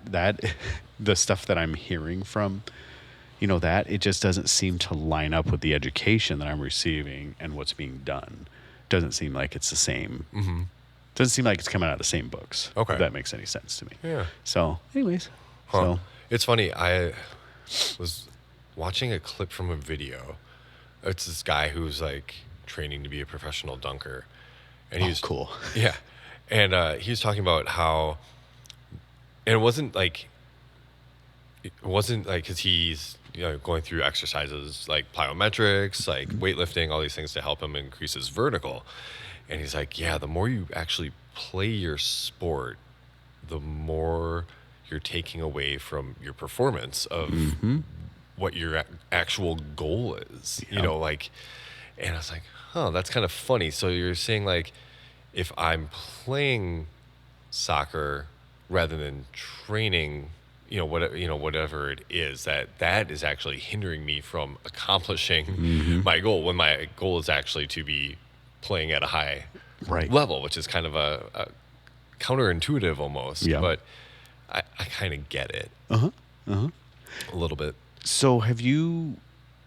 the stuff that I'm hearing from, that it just doesn't seem to line up with the education that I'm receiving and what's being done. Doesn't seem like it's the same. Mm-hmm. Doesn't seem like it's coming out of the same books. Okay. If that makes any sense to me. Yeah. So, anyways. Huh. So, It's funny. I was watching a clip from a video. It's this guy who's training to be a professional dunker, and he's cool. Yeah, and he was talking about how, and it wasn't it wasn't like because he's going through exercises like plyometrics, like weightlifting, all these things to help him increase his vertical. And he's like, yeah, the more you actually play your sport, the more you're taking away from your performance of what your actual goal is. Yep. Like, and I was like, huh, that's kind of funny. So you're saying like, if I'm playing soccer rather than training, whatever it is, that is actually hindering me from accomplishing my goal when my goal is actually to be playing at a high Right. level, which is kind of a counterintuitive almost, Yeah. but I kind of get it a little bit. So have you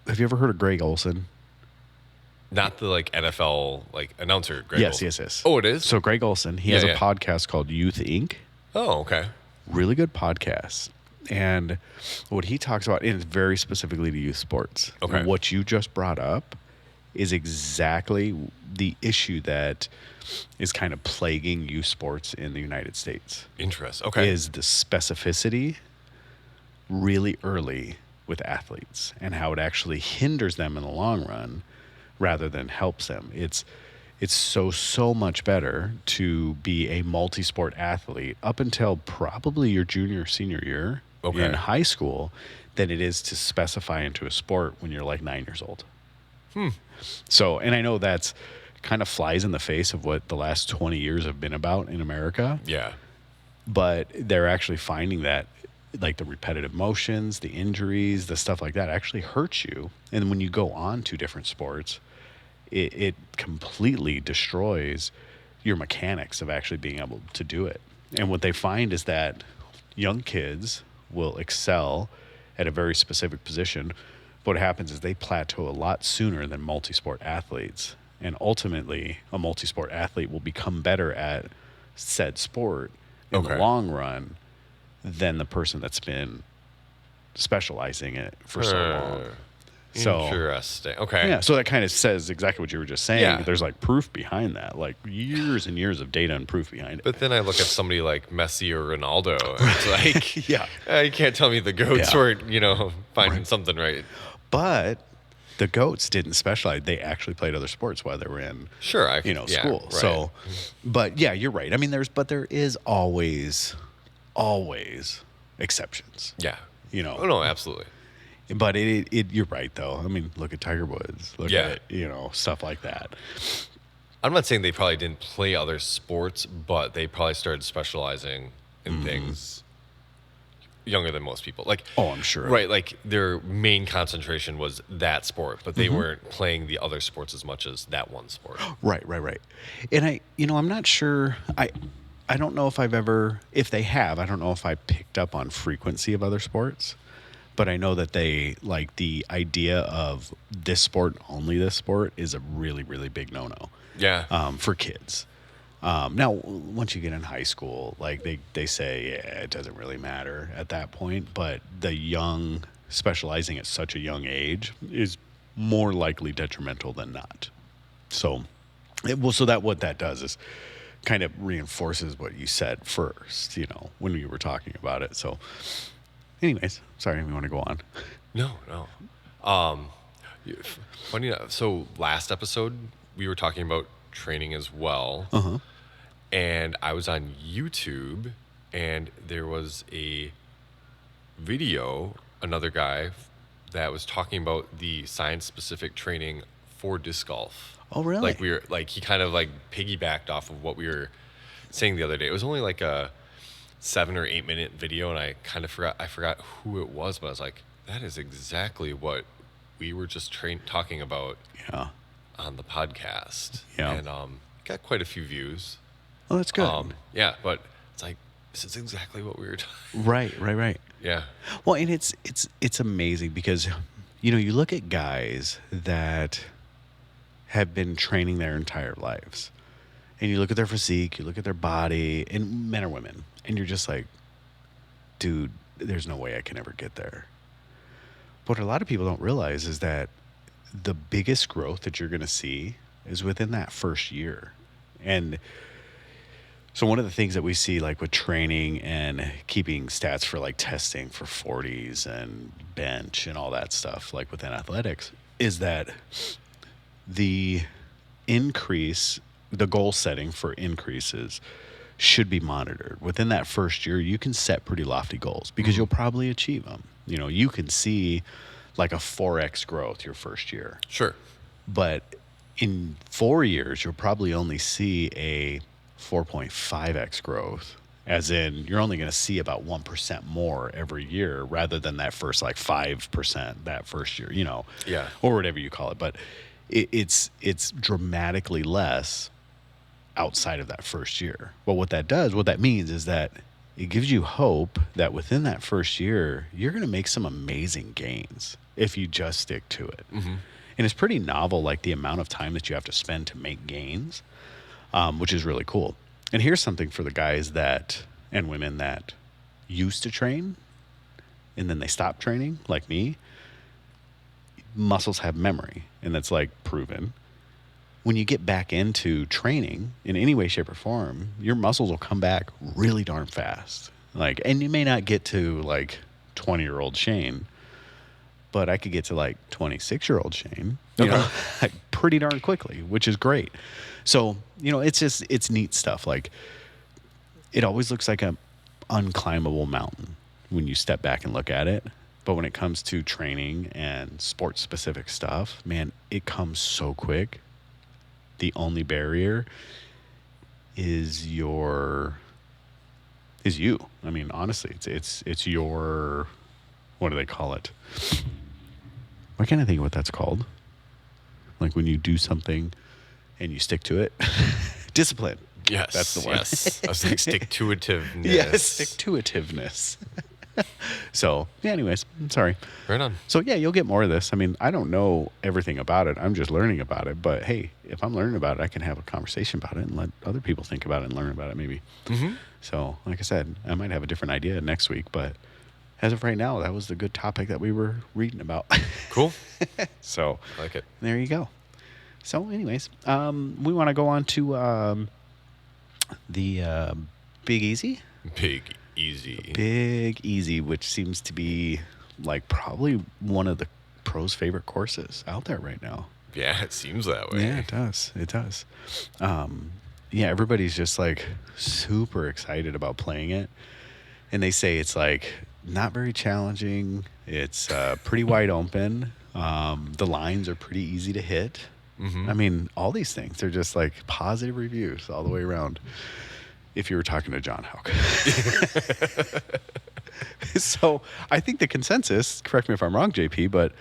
ever heard of Greg Olson? Not the like NFL like announcer, Greg Yes, Olson. yes. Oh, it is? So Greg Olson, he Yeah, has a yeah. podcast called Youth Inc. Oh, okay. Really good podcast. And what he talks about, and it's very specifically to youth sports. Okay. And what you just brought up is exactly the issue that is kind of plaguing youth sports in the United States. Interest. Okay. Is the specificity really early with athletes and how it actually hinders them in the long run rather than helps them. It's so much better to be a multi-sport athlete up until probably your junior or senior year in high school than it is to specify into a sport when you're like 9 years old. So, and I know that's kind of flies in the face of what the last 20 years have been about in America, Yeah. but they're actually finding that like the repetitive motions, the injuries, the stuff like that actually hurts you. And when you go on to different sports, it completely destroys your mechanics of actually being able to do it. And what they find is that young kids will excel at a very specific position. What happens is they plateau a lot sooner than multi-sport athletes. And ultimately, a multi-sport athlete will become better at said sport in the long run than the person that's been specializing it for so long. So Interesting. Okay. yeah, so that kind of says exactly what you were just saying. Yeah. There's like proof behind that, like years and years of data and proof behind it. But then I look at somebody like Messi or Ronaldo, and it's like, Yeah. You can't tell me the goats Yeah. weren't, finding something right. But the goats didn't specialize. They actually played other sports while they were in Sure, school. right. So, but yeah, you're right. I mean, there is always exceptions. Yeah. Oh no, absolutely. But you're right though. I mean, look at Tiger Woods. Look Yeah. at stuff like that. I'm not saying they probably didn't play other sports, but they probably started specializing in things younger than most people. Like, Oh, I'm sure. right, like their main concentration was that sport, but they weren't playing the other sports as much as that one sport. Right. And I'm not sure. I don't know if they have, I don't know if I picked up on frequency of other sports, but I know that they like the idea of this sport, only this sport is a really, really big no-no Yeah. for kids. Now, once you get in high school, like they say, yeah, it doesn't really matter at that point, but the young specializing at such a young age is more likely detrimental than not. So, what that does is kind of reinforces what you said first, when you were talking about it. So, anyways, sorry, we want to go on. No. Funny enough, so last episode we were talking about training as well. And I was on YouTube, and there was a video, another guy that was talking about the science-specific training for disc golf. Oh, really? Like he kind of like piggybacked off of what we were saying the other day. It was only like a 7 or 8 minute video, and I kind of forgot who it was, but I was like, that is exactly what we were just talking about Yeah. on the podcast. Yeah. And got quite a few views. Oh, that's good. Yeah, but it's like this is exactly what we were talking. Right. Yeah. Well, and it's amazing because, you look at guys that have been training their entire lives, and you look at their physique, you look at their body, and men or women, and you're just like, dude, there's no way I can ever get there. But what a lot of people don't realize is that the biggest growth that you're going to see is within that first year. And So one of the things that we see like with training and keeping stats for like testing for 40s and bench and all that stuff like within athletics is that the increase, the goal setting for increases should be monitored. Within that first year, you can set pretty lofty goals because you'll probably achieve them. You know, you can see like a 4x growth your first year. Sure. But in 4 years, you'll probably only see a 4.5x growth, as in you're only going to see about 1% more every year rather than that first like 5% that first year, you know, Yeah. or whatever you call it. But it's dramatically less outside of that first year. But what that means is that it gives you hope that within that first year, you're going to make some amazing gains if you just stick to it. Mm-hmm. And it's pretty novel, like the amount of time that you have to spend to make gains, which is really cool. And here's something for the guys that and women that used to train and then they stopped training, like me. Muscles have memory, and that's like proven. When you get back into training in any way, shape, or form, your muscles will come back really darn fast. Like, and you may not get to like 20-year-old Shane, but I could get to like 26-year-old Shane, you know, like pretty darn quickly, which is great. So, you know, it's neat stuff. Like, it always looks like an unclimbable mountain when you step back and look at it. But when it comes to training and sports specific stuff, man, it comes so quick. The only barrier is you. I mean, honestly, it's your, what do they call it? Why can't I think of what that's called? Like when you do something and you stick to it. Discipline. Yes. That's the one. Yes. I was like stick-to-itiveness. Yes, stick-to-itiveness. So, yeah, anyways, sorry. Right on. So, yeah, you'll get more of this. I mean, I don't know everything about it. I'm just learning about it. But, hey, if I'm learning about it, I can have a conversation about it and let other people think about it and learn about it maybe. Mm-hmm. So, like I said, I might have a different idea next week. But as of right now, that was the good topic that we were reading about. Cool. So, I like it. there you go. So, anyways, we want to go on to the Big Easy. Big Easy. Big Easy, which seems to be like probably one of the pros' favorite courses out there right now. Yeah, it seems that way. Yeah, it does. It does. Yeah, everybody's just like super excited about playing it. And they say it's like not very challenging. It's pretty wide open. The lines are pretty easy to hit. Mm-hmm. I mean, all these things, they're just like positive reviews all the way around. If you were talking to John Houck. So I think the consensus, correct me if I'm wrong, JP, but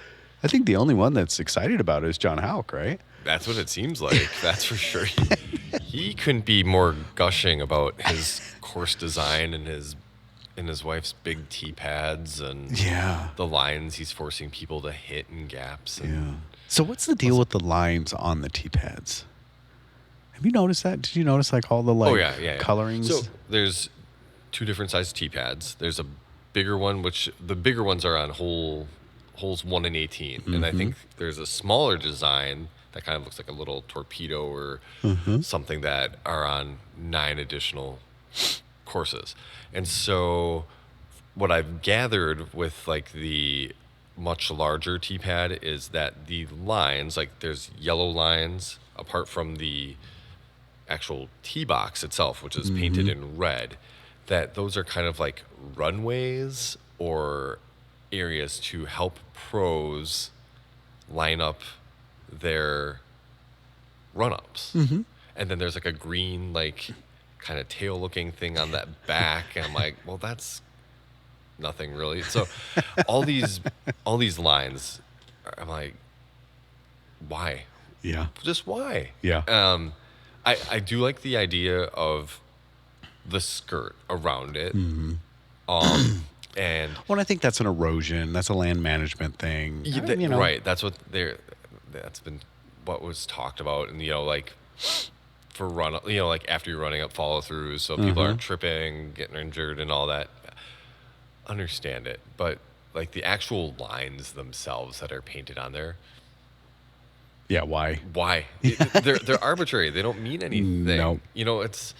I think the only one that's excited about it is John Houck, right? That's what it seems like. That's for sure. He couldn't be more gushing about his course design and his wife's big tee pads and Yeah. the lines he's forcing people to hit in gaps. And Yeah. So what's the deal with the lines on the tee pads? Have you noticed that? Did you notice like all the like colorings? So there's two different sized tee pads. There's a bigger one, which the bigger ones are on holes 1 and 18. Mm-hmm. And I think there's a smaller design that kind of looks like a little torpedo or something that are on 9 additional courses. And so what I've gathered with like the much larger tee pad is that the lines, like there's yellow lines apart from the actual tee box itself, which is painted in red, that those are kind of like runways or areas to help pros line up their run-ups. And then there's like a green, like kind of tail-looking thing on that back, and I'm like, well, that's nothing really. So all these lines, I'm like, why? Yeah. Just why? Yeah. I do like the idea of the skirt around it. And Well, I think that's an erosion. That's a land management thing. You know. Right. That's been what was talked about. And, like for like after you're running up follow throughs, so people aren't tripping, getting injured and all that. Understand it. But like the actual lines themselves that are painted on there. Yeah. Why? Why? They're arbitrary. They don't mean anything. No. It's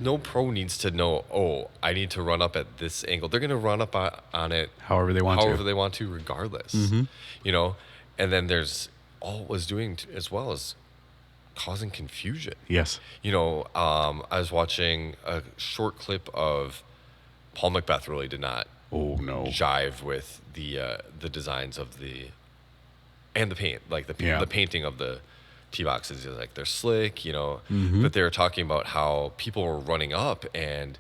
no pro needs to know, oh, I need to run up at this angle. They're going to run up on it However they want however to. they want to, regardless. Mm-hmm. You know, and then there's all it was doing as well as causing confusion. Yes. You know, I was watching a short clip of Paul Macbeth really did not Oh no. jive with the designs of the and the paint, like Yeah. the painting of the tee boxes. Like they're slick, you know, Mm-hmm. but they were talking about how people were running up and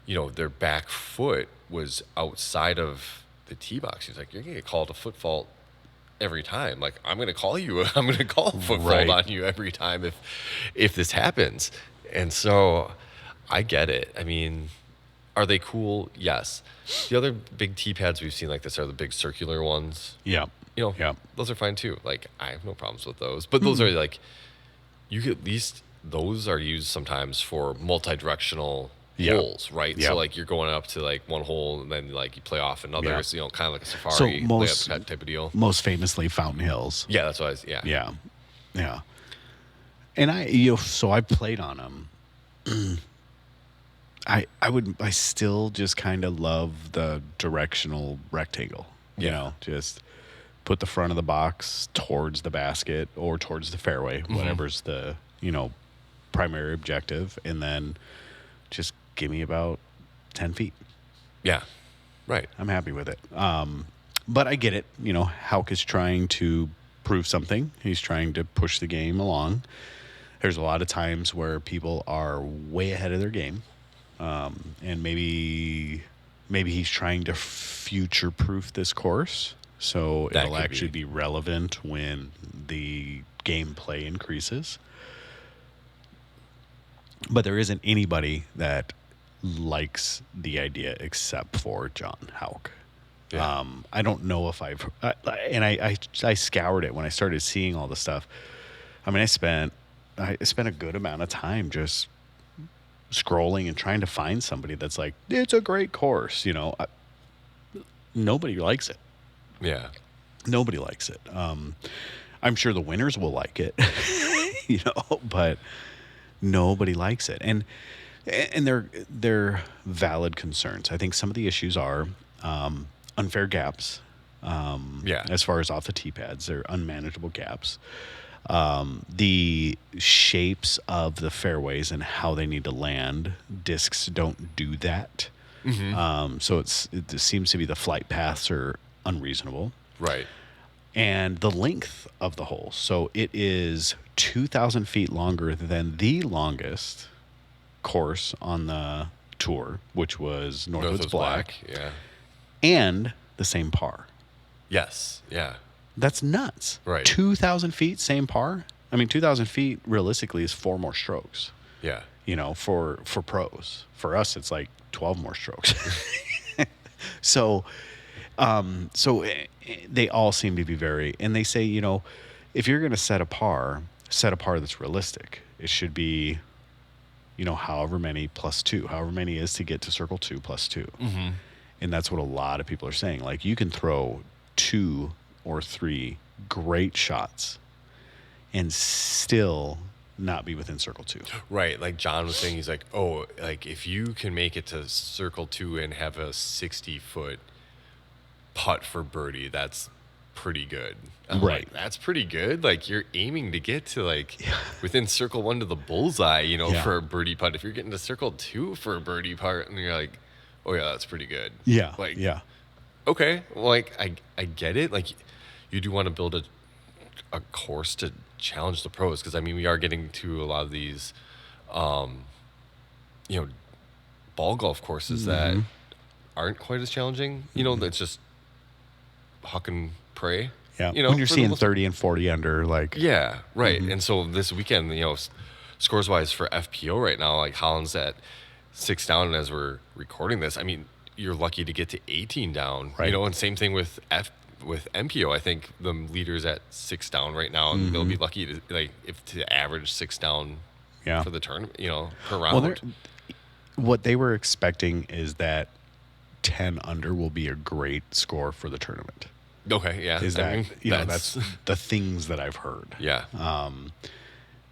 you know their back foot was outside of the tee box. He's like, you're gonna get called a foot fault every time. Like I'm gonna call you, I'm gonna call a foot Right. fault on you every time if this happens. And so I get it. I mean, are they cool? Yes. The other big tee pads we've seen like this are the big circular ones. Yeah. You know, Yeah. those are fine too. Like I have no problems with those. But those are like you could at least those are used sometimes for multi-directional Yeah. holes, right? Yeah. So like you're going up to like one hole and then like you play off another, you know, kind of like a safari So layup type of deal. most famously Fountain Hills. Yeah, that's what I was, yeah. Yeah. Yeah. And so I played on them. I still just kind of love the directional rectangle. You Yeah. know, just put the front of the box towards the basket or towards the fairway, whatever's the, primary objective, and then just give me about 10 feet. Yeah. Right. I'm happy with it. But I get it. Hauk is trying to prove something. He's trying to push the game along. There's a lot of times where people are way ahead of their game. And maybe he's trying to future-proof this course, so That it'll could actually be relevant when the gameplay increases. But there isn't anybody that likes the idea except for John Hauk. Yeah. I don't know if I scoured it when I started seeing all the stuff. I mean, I spent a good amount of time just scrolling and trying to find somebody that's like, it's a great course. Nobody likes it. Yeah. Nobody likes it. I'm sure the winners will like it, but nobody likes it. And they're valid concerns. I think some of the issues are unfair gaps. Yeah. As far as off the tee pads, they're unmanageable gaps. The shapes of the fairways and how they need to land, discs don't do that. So it seems to be the flight paths are unreasonable. Right. And the length of the hole. So it is 2,000 feet longer than the longest course on the tour, which was Northwoods Black, Yeah. and the same par. Yes. Yeah. That's nuts. Right. 2,000 feet, same par. I mean, 2,000 feet realistically is 4 more strokes. Yeah. For pros. For us, it's like 12 more strokes. So they all seem to be very, and they say, if you're going to set a par that's realistic. It should be, however many plus 2, however many is to get to circle 2 plus 2. Mm-hmm. And that's what a lot of people are saying. Like, you can throw 2 or 3 great shots and still not be within circle 2. Right. Like John was saying, he's like, oh, like if you can make it to circle 2 and have a 60-foot putt for birdie, that's pretty good. I'm Right. like, that's pretty good. Like you're aiming to get to within circle 1 to the bullseye, Yeah. for a birdie putt. If you're getting to circle 2 for a birdie putt, and you're like, oh yeah, that's pretty good. Yeah. Like, yeah. okay, well, like I get it. Like you do want to build a course to challenge the pros, because I mean we are getting to a lot of these ball golf courses that aren't quite as challenging. That's just huck and pray. Yeah. When When you're seeing 30 and 40 under, like, Yeah, right. And so this weekend, scores wise for FPO right now, like Holland's at 6 down, and as we're recording this, I mean, you're lucky to get to 18 down. Right. And same thing with MPO. I think the leader's at 6 down right now, and they'll be lucky to average 6 down Yeah. for the tournament, per round. Well, what they were expecting is that 10 under will be a great score for the tournament. Okay, yeah. Is I that, mean, that's the things that I've heard. yeah.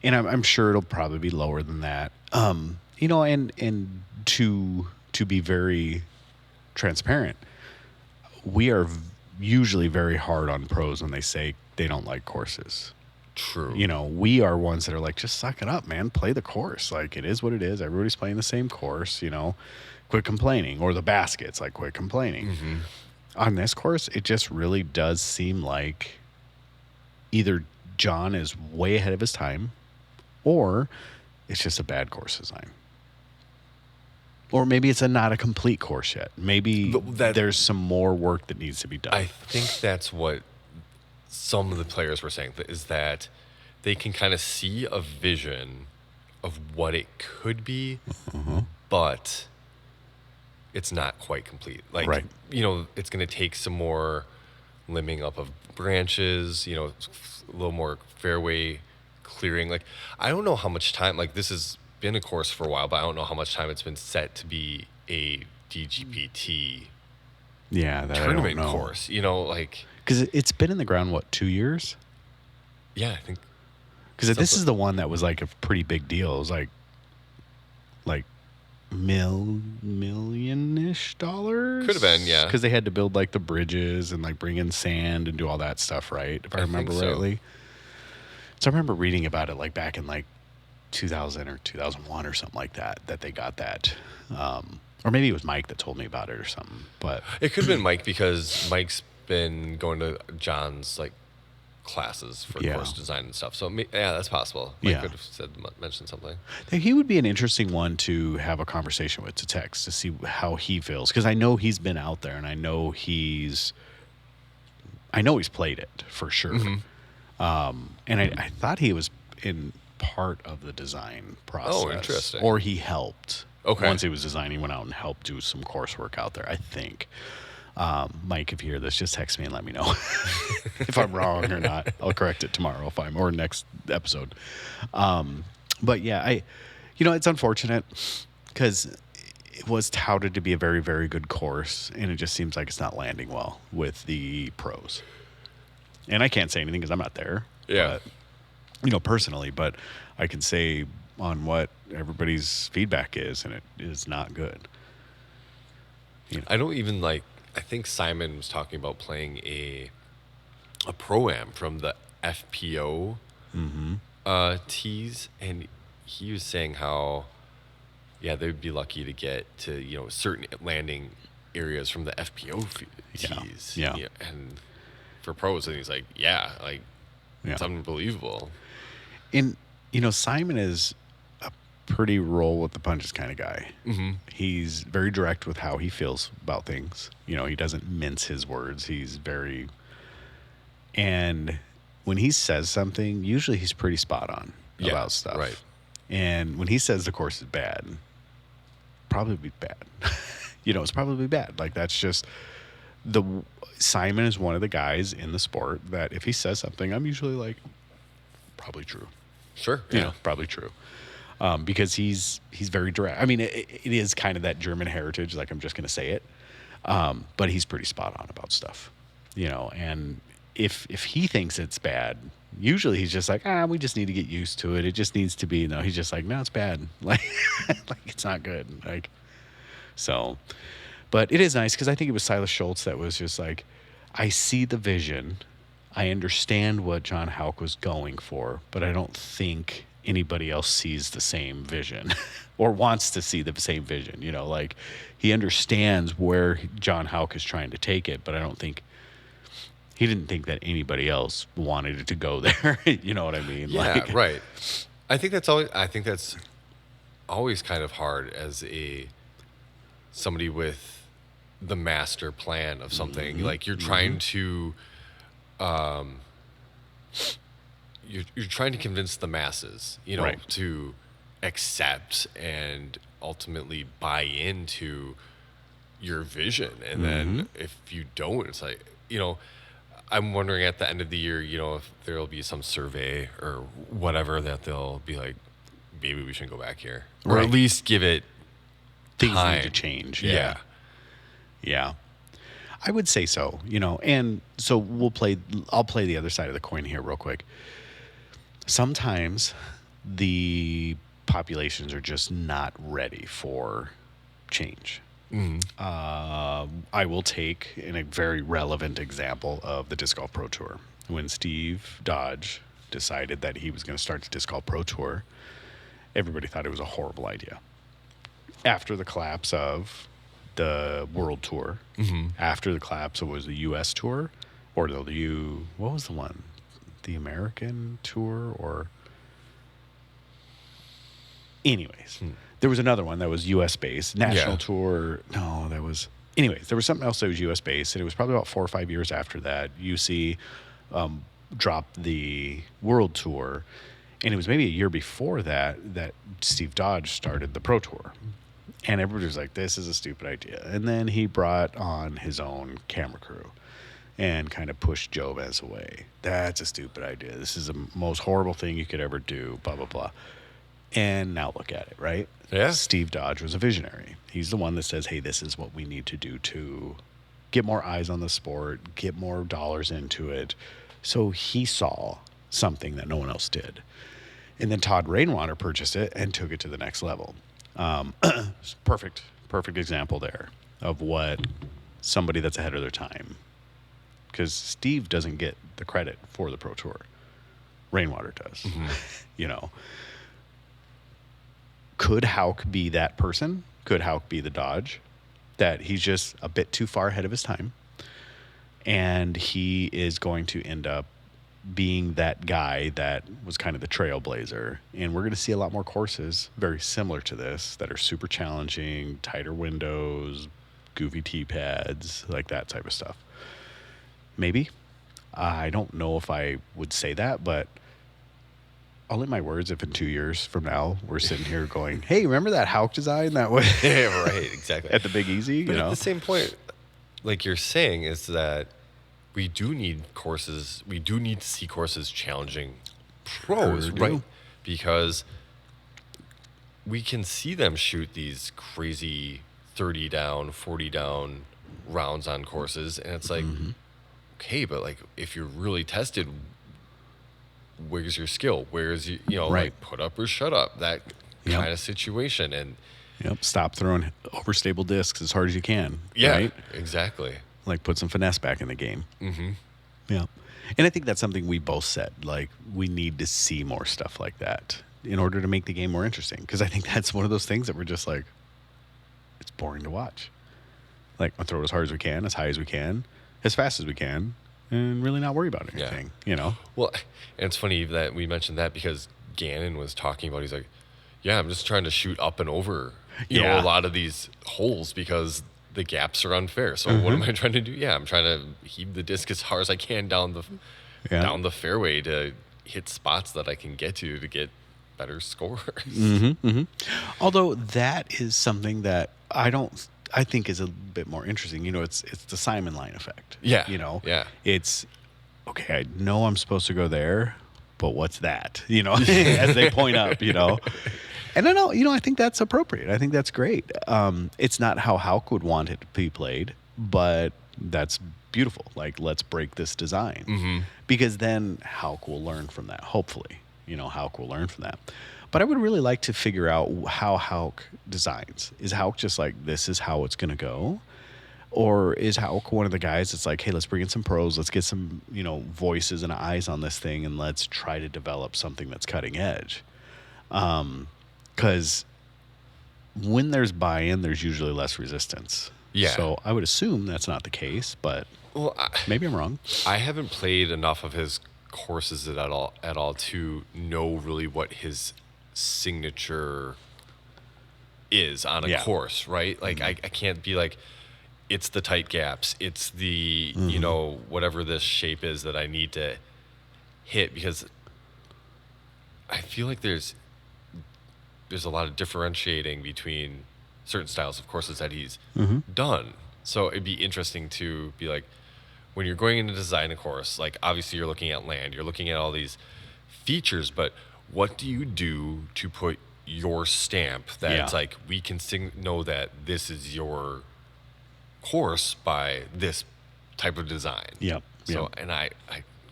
And I'm sure it'll probably be lower than that. and to be very transparent, we are usually very hard on pros when they say they don't like courses. True. We are ones that are like, just suck it up, man. Play the course. Like, it is what it is. Everybody's playing the same course, quit complaining. Or the baskets, like, quit complaining. Mm-hmm. On this course, it just really does seem like either John is way ahead of his time, or it's just a bad course design. Or maybe it's not a complete course yet. Maybe there's some more work that needs to be done. I think that's what some of the players were saying, is that they can kind of see a vision of what it could be, but it's not quite complete. Like, Right. It's going to take some more limbing up of branches, a little more fairway clearing. Like, I don't know how much time, like, this has been a course for a while, but I don't know how much time it's been set to be a DGPT tournament course, like. Because it's been in the ground, 2 years? Yeah, I think. Because this is the one that was like a pretty big deal. It was like million-ish dollars. Could have been, yeah. Because they had to build like the bridges and like bring in sand and do all that stuff, right? If I remember rightly. So I remember reading about it like back in like 2000 or 2001 or something like that they got that. Or maybe it was Mike that told me about it or something. But it could have been Mike, because Mike's been going to John's like classes for course design and stuff. So yeah, that's possible. Mike could have mentioned something. He would be an interesting one to have a conversation with, to text, to see how he feels, because I know he's been out there and I know he's played it for sure. And I thought he was in part of the design process. Oh, interesting. Or he helped. Okay. Once he was designing, he went out and helped do some coursework out there, I think. Mike, if you hear this, just text me and let me know if I'm wrong or not. I'll correct it tomorrow or next episode. But yeah, it's unfortunate because it was touted to be a very, very good course, and it just seems like it's not landing well with the pros. And I can't say anything because I'm not there. Yeah. But, personally, but I can say on what everybody's feedback is, and it is not good. I don't even like. I think Simon was talking about playing a pro-am from the FPO tees, and he was saying how, they'd be lucky to get to certain landing areas from the FPO tees. Yeah. And for pros, and he's like, it's unbelievable. And Simon is a pretty roll with the punches kind of guy. Mm-hmm. He's very direct with how he feels about things. He doesn't mince his words. He's very, and when he says something, usually he's pretty spot on about stuff. Right. And when he says the course is bad, probably bad. It's probably bad. Like, that's just Simon is one of the guys in the sport that if he says something, I'm usually like, probably true. Sure. Probably true. Because he's very direct. I mean, it is kind of that German heritage. Like, I'm just going to say it. But he's pretty spot on about stuff, and if he thinks it's bad, usually he's just like, we just need to get used to it. It just needs to be, he's just like, no, it's bad. Like, it's not good. Like, so, but it is nice because I think it was Silas Schultz that was just like, I see the vision. I understand what John Houck was going for, but I don't think anybody else sees the same vision or wants to see the same vision. Like, he understands where John Houck is trying to take it, but I don't think he didn't think that anybody else wanted it to go there. You know what I mean? Yeah, right. I think that's always kind of hard as somebody with the master plan of something. Mm-hmm. Like, you're trying to you're trying to convince the masses, right, to accept and ultimately buy into your vision. And then if you don't, it's like, I'm wondering at the end of the year, if there'll be some survey or whatever that they'll be like, maybe we shouldn't go back here, or at least give it things time. Need to change. Yeah. I would say so, and so I'll play the other side of the coin here real quick. Sometimes the populations are just not ready for change. I will take in a very relevant example of the Disc Golf Pro Tour. When Steve Dodge decided that he was going to start the Disc Golf Pro Tour, everybody thought it was a horrible idea. After the collapse of the World Tour, after the collapse of was the U.S. Tour, or what was the one? The American Tour, or anyways, there was another one that was U.S. based, National Tour. No, that was anyways. There was something else that was U.S. based, and it was probably about 4 or 5 years after that. UC dropped the World Tour, and it was maybe a year before that Steve Dodge started the Pro Tour. And everybody was like, this is a stupid idea. And then he brought on his own camera crew and kind of pushed Joe Vez away. That's a stupid idea. This is the most horrible thing you could ever do, blah, blah, blah. And now look at it, right? Yeah. Steve Dodge was a visionary. He's the one that says, hey, this is what we need to do to get more eyes on the sport, get more dollars into it. So he saw something that no one else did. And then Todd Rainwater purchased it and took it to the next level. Perfect example there of what somebody that's ahead of their time. Because Steve doesn't get the credit for the Pro Tour. Rainwater does. You know. Could Houck be that person? Could Houck be the Dodge? That he's just a bit too far ahead of his time. And he is going to end up being that guy that was kind of the trailblazer. And we're going to see a lot more courses very similar to this that are super challenging, tighter windows, goofy tee pads, like that type of stuff. Maybe. I don't know if I would say that, but I'll eat my words if in 2 years from now we're sitting here going, hey, remember that Houck design that way? Yeah, right, exactly. At the Big Easy, but you know? At the same point, like you're saying, is that we do need courses. We do need to see courses challenging pros, Sure do. right? Because we can see them shoot these crazy 30 down, 40 down rounds on courses, and it's like, okay, but like if you're really tested, where's your skill? Where's you know, Right. like put up or shut up, that Yep. kind of situation. And Yep. Stop throwing overstable discs as hard as you can. yeah, Right? exactly. Like put some finesse back in the game. Yeah. And I think that's something we both said. Like, we need to see more stuff like that in order to make the game more interesting. Because I think that's one of those things that we're just like, it's boring to watch. Like, I'll throw it as hard as we can, as high as we can, as fast as we can, and really not worry about anything, you know? Well, and it's funny that we mentioned that because Gannon was talking about, he's like, yeah, I'm just trying to shoot up and over, you know, a lot of these holes because the gaps are unfair. So what am I trying to do? Yeah, I'm trying to heave the disc as hard as I can down the fairway to hit spots that I can get to get better scores. Although that is something that I think is a bit more interesting. You know, it's the Simon line effect. Yeah. You know? Yeah. It's, okay, I know I'm supposed to go there, but what's that? You know, as they point up, you know? And I know, I think that's appropriate. I think that's great. It's not how Houck would want it to be played, but that's beautiful. Like, let's break this design. Because then Houck will learn from that, hopefully. Houck will learn from that. But I would really like to figure out how Houck designs. Is Houck just like, this is how it's going to go? Or is Houck one of the guys that's like, hey, let's bring in some pros. Let's get some, voices and eyes on this thing, and let's try to develop something that's cutting edge. Because when there's buy-in, there's usually less resistance. Yeah. So I would assume that's not the case, but maybe I'm wrong. I haven't played enough of his courses at all to know really what his signature is on a course, right? Like I can't be like, it's the tight gaps, it's the whatever this shape is that I need to hit, because I feel like there's a lot of differentiating between certain styles of courses that he's done. So it'd be interesting to be like, when you're going in to design a course, like obviously you're looking at land, you're looking at all these features, but what do you do to put your stamp that it's like, we can know that this is your course by this type of design. Yep. So, and I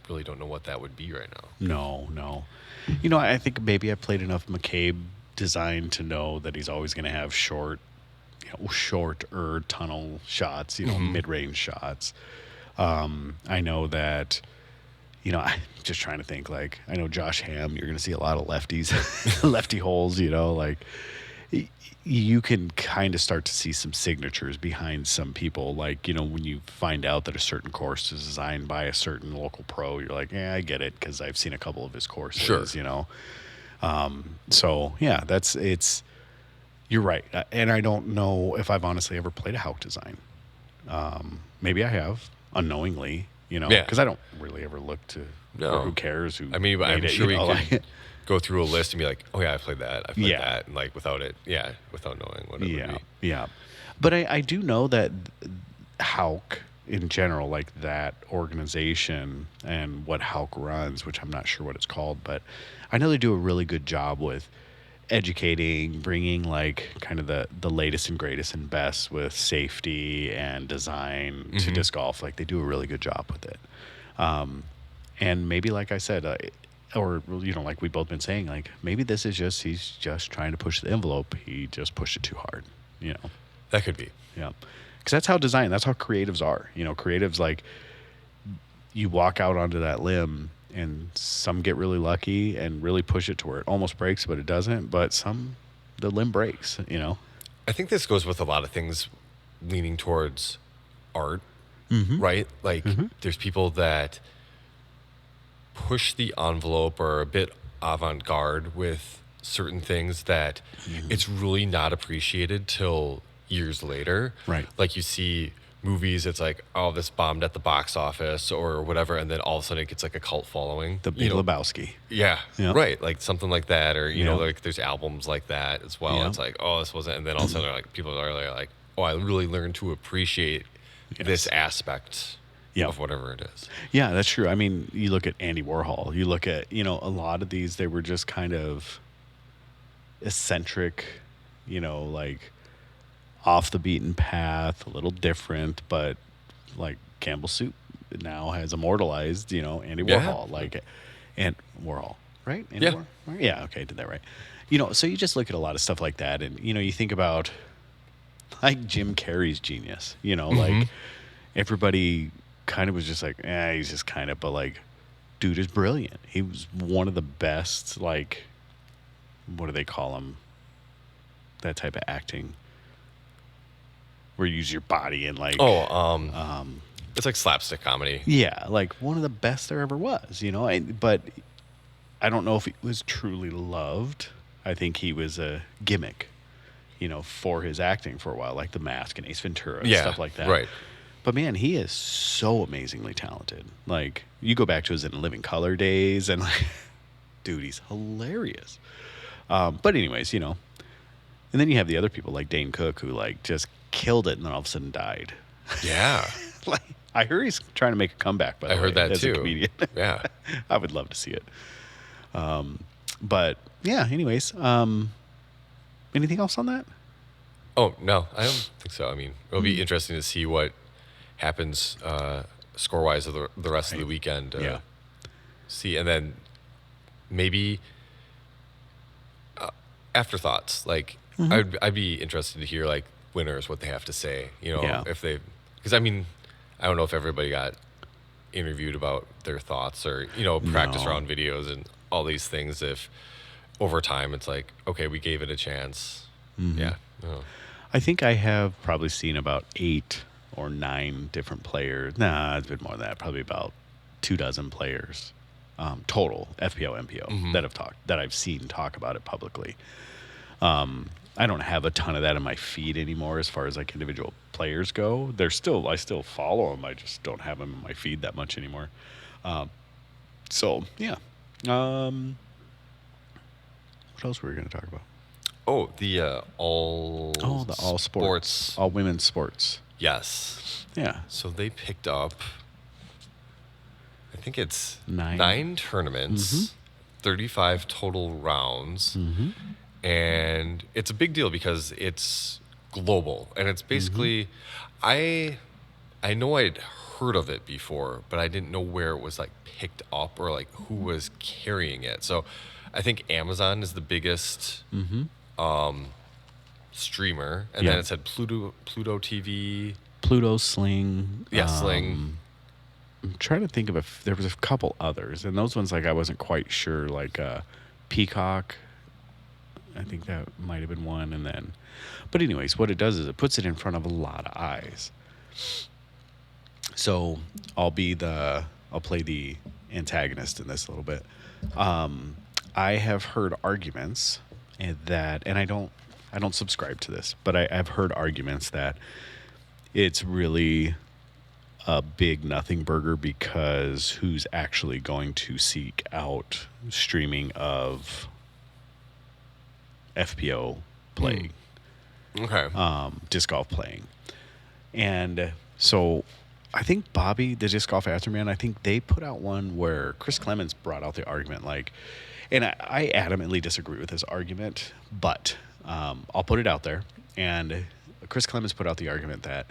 really don't know what that would be right now. No. I think maybe I played enough McCabe designed to know that he's always going to have shorter tunnel shots, mid-range shots. I know that, I'm just trying to think, like, I know Josh Hamm, you're going to see a lot of lefties, lefty holes, you can kind of start to see some signatures behind some people. Like, when you find out that a certain course is designed by a certain local pro, you're like, yeah, I get it, because I've seen a couple of his courses, Sure. So, yeah, you're right. And I don't know if I've honestly ever played a Hauk design. Maybe I have, unknowingly, Yeah. because I don't really ever look to, No. or who cares who I mean, made I'm it, sure we could like, go through a list and be like, oh yeah, I played that, Yeah. that, and like without knowing what it would be. Yeah. But I do know that Hauk in general, like that organization and what Hauk runs, which I'm not sure what it's called, but I know they do a really good job with educating, bringing like kind of the latest and greatest and best with safety and design to disc golf. Like they do a really good job with it. And maybe, like I said, or like we've both been saying, like maybe this is he's just trying to push the envelope. He just pushed it too hard, That could be. Yeah, because that's how creatives are. Creatives, like, you walk out onto that limb and some get really lucky and really push it to where it almost breaks, but it doesn't. But the limb breaks, I think this goes with a lot of things leaning towards art, right? Like there's people that push the envelope or are a bit avant-garde with certain things that it's really not appreciated till years later. Right. Like you see movies, it's like, oh, this bombed at the box office or whatever, and then all of a sudden it gets like a cult following. The Big Lebowski. Yeah, Yep. right. Like something like that, or Yep. like there's albums like that as well. Yep. It's like, oh, this wasn't, and then all of a sudden, like people are like, oh, I really learned to appreciate this aspect Yep. of whatever it is. Yeah, that's true. I mean, you look at Andy Warhol. You look at a lot of these. They were just kind of eccentric, like off the beaten path, a little different, but like Campbell Soup now has immortalized, Andy Warhol, like, and Warhol, right? Andy Yeah. Warhol? Yeah. Okay. Did that right. So you just look at a lot of stuff like that, and, you think about like Jim Carrey's genius, like everybody kind of was just like, he's just kind of, but like, dude is brilliant. He was one of the best, like, what do they call him? That type of acting. Where you use your body and like it's like slapstick comedy. yeah, like one of the best there ever was, but I don't know if he was truly loved. I think he was a gimmick, for his acting for a while, like The Mask and Ace Ventura and stuff like that. Right. But man, he is so amazingly talented. Like you go back to his In Living Color days and like, dude, he's hilarious. But anyways, and then you have the other people like Dane Cook who like just killed it and then all of a sudden died. Yeah. Like I heard he's trying to make a comeback, by the I way, heard that as too. a comedian. Yeah. I would love to see it. But yeah, anyways, anything else on that? Oh, no, I don't think so. I mean, it'll be interesting to see what happens score-wise of the rest of the weekend. Yeah. See, and then maybe afterthoughts. Like, I'd be interested to hear, like, winners, what they have to say. Yeah. If they... Because, I mean, I don't know if everybody got interviewed about their thoughts or, practice No. round videos and all these things. If over time it's like, okay, we gave it a chance. Yeah. Oh. I think I have probably seen about 8 or 9 different players. Nah, it's been more than that. Probably about 24 players total, FPO, MPO, that I've seen talk about it publicly. I don't have a ton of that in my feed anymore as far as like individual players go. I still follow them. I just don't have them in my feed that much anymore. So yeah. What else were we going to talk about? Oh, the all sports, all women's sports. Yes. Yeah. So they picked up, I think it's 9. 9 tournaments, 35 total rounds, and it's a big deal because it's global and it's basically, I know I'd heard of it before, but I didn't know where it was like picked up or like who was carrying it. So I think Amazon is the biggest streamer, and Yeah. then it said Pluto TV. Pluto, Sling. Yeah, Sling. I'm trying to think of if there was a couple others, and those ones like I wasn't quite sure. Like Peacock, I think that might have been one, and then. But anyways, what it does is it puts it in front of a lot of eyes. So I'll play the antagonist in this a little bit. I have heard arguments and I don't subscribe to this, but I've heard arguments that it's really a big nothing burger because who's actually going to seek out streaming of FPO playing, Okay. disc golf playing. And so I think Bobby, the Disc Golf Afterman, I think they put out one where Chris Clemens brought out the argument like, and I adamantly disagree with this argument, but I'll put it out there. And Chris Clemens put out the argument that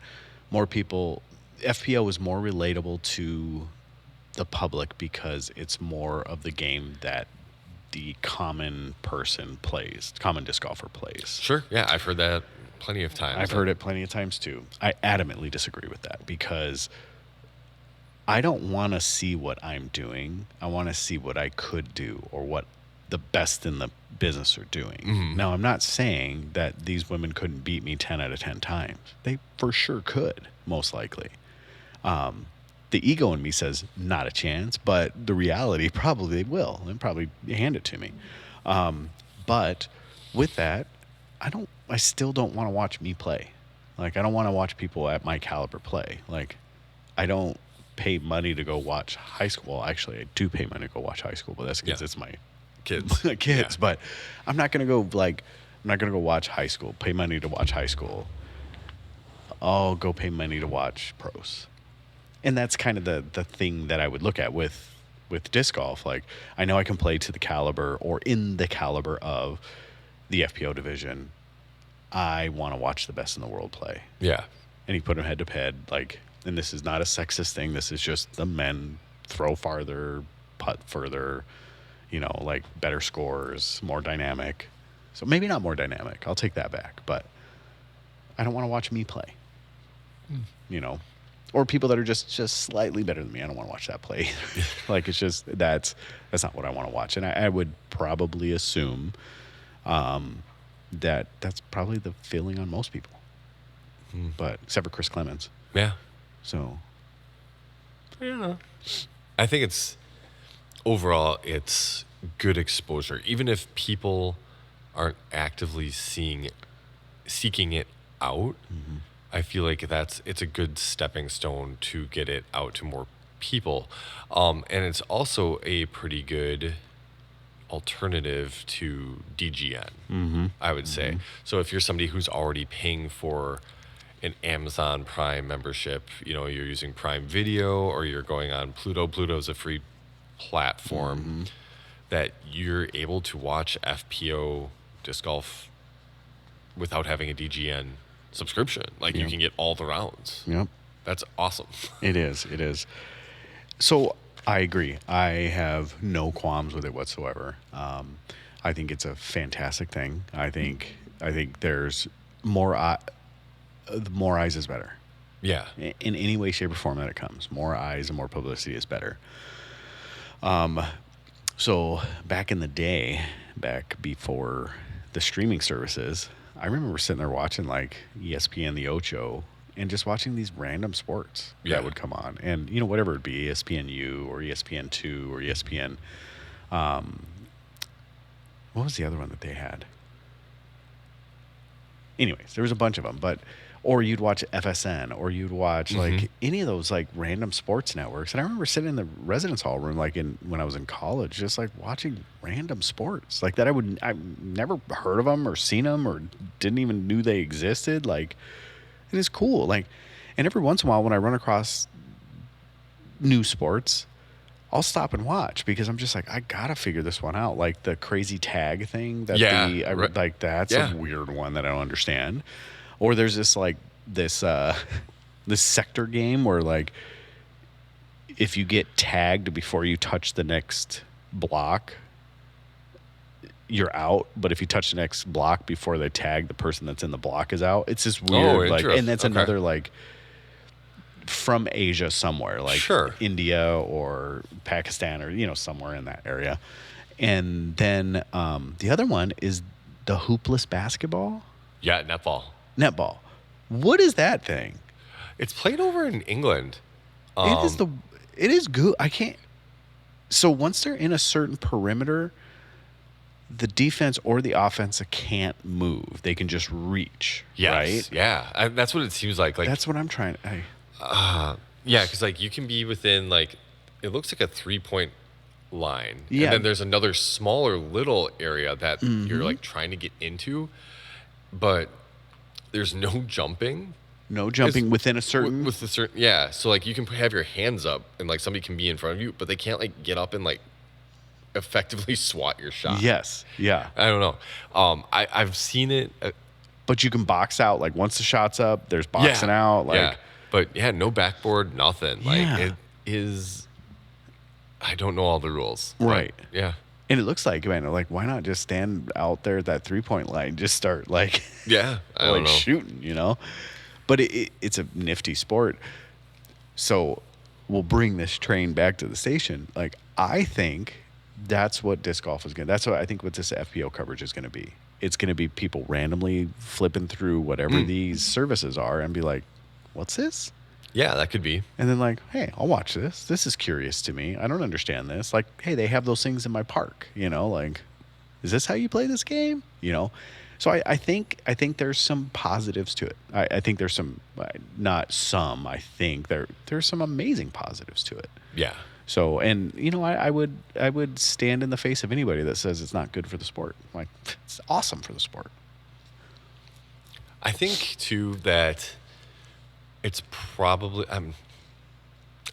more people, FPO is more relatable to the public because it's more of the game that the common person plays, common disc golfer plays. Sure. Yeah, I've heard that plenty of times. I've heard it plenty of times too. I adamantly disagree with that because I don't want to see what I'm doing. I want to see what I could do or what the best in the business are doing. Mm-hmm. Now, I'm not saying that these women couldn't beat me 10 out of 10 times. They for sure could, most likely. The ego in me says not a chance, but the reality probably they will and probably hand it to me. But with that, I still don't want to watch me play. Like, I don't want to watch people at my caliber play. Like, I don't pay money to go watch high school. Well, actually, I do pay money to go watch high school, but that's because it's my kids. kids. Yeah. But I'm not going to go, like, I'm not going to go watch high school, pay money to watch high school. I'll go pay money to watch pros. And that's kind of the thing that I would look at with disc golf. Like, I know I can play to the caliber or in the caliber of the FPO division. I want to watch the best in the world play. Yeah. And he put them head to head. Like, and this is not a sexist thing. This is just the men throw farther, putt further, like better scores, more dynamic. So maybe not more dynamic. I'll take that back. But I don't want to watch me play. Or people that are just slightly better than me. I don't want to watch that play either. Like, it's just, that's not what I want to watch. And I would probably assume that that's probably the feeling on most people. But except for Chris Clemens. Yeah. So. Yeah. I think overall, it's good exposure. Even if people aren't actively seeking it out, I feel like it's a good stepping stone to get it out to more people. And it's also a pretty good alternative to DGN, I would say. So if you're somebody who's already paying for an Amazon Prime membership, you're using Prime Video or you're going on Pluto. Pluto's a free platform that you're able to watch FPO disc golf without having a DGN subscription. Like, you can get all the rounds. Yep. That's awesome. It is. So I agree. I have no qualms with it whatsoever. I think it's a fantastic thing. I think there's more eyes is better. Yeah. In any way, shape, or form that it comes. More eyes and more publicity is better. So back in the day, back before the streaming services, I remember sitting there watching like ESPN The Ocho and just watching these random sports that would come on. And, whatever it be, ESPNU or ESPN2 or ESPN. What was the other one that they had? Anyways, there was a bunch of them, or you'd watch FSN, or you'd watch like any of those like random sports networks. And I remember sitting in the residence hall room, like when I was in college, just like watching random sports like that. I've never heard of them or seen them or didn't even knew they existed. Like, it is cool. Like, and every once in a while when I run across new sports, I'll stop and watch because I'm just like, I gotta figure this one out. Like the crazy tag thing that like that's a weird one that I don't understand. Or there's this like this sector game where like if you get tagged before you touch the next block, you're out. But if you touch the next block before they tag, the person that's in the block is out. It's this weird, like, and that's another, like, from Asia somewhere, like Sure. India or Pakistan or, you know, somewhere in that area. And then the other one is the hoopless basketball. Yeah, netball. Netball. What is that thing? It's played over in England. It is good. I can't. So once they're in a certain perimeter, the defense or the offense can't move. They can just reach. Yes. Right? Yeah. That's what it seems like. Like that's what I'm trying. Yeah, because like you can be within like it looks like a 3-point line. Yeah. And then there's another smaller little area that you're like trying to get into, but there's no jumping. No jumping within a certain with a certain yeah. So like you can have your hands up and like somebody can be in front of you, but they can't like get up and like effectively swat your shot. Yes. Yeah. I don't know. I've seen it. But you can box out. Like once the shot's up, there's boxing out. Like, yeah. But yeah, no backboard, nothing. Like Yeah. it is. I don't know all the rules. Right. Yeah. And it looks like, man, like why not just stand out there at that 3-point line, just start like, Yeah. I don't like know. shooting, you know? But it's a nifty sport. So we'll bring this train back to the station. Like I think that's what disc golf is going to. That's what I think what this FPO coverage is going to be. It's going to be people randomly flipping through whatever these services are and be like, "What's this?" Yeah, that could be. And then like, "Hey, I'll watch this. This is curious to me. I don't understand this." Like, "Hey, they have those things in my park." You know, like, "Is this how you play this game?" You know. So I think there's some positives to it. I think there's some, not some. I think there's some amazing positives to it. Yeah. So, and you know, I would stand in the face of anybody that says it's not good for the sport. Like, it's awesome for the sport. I think too that it's probably I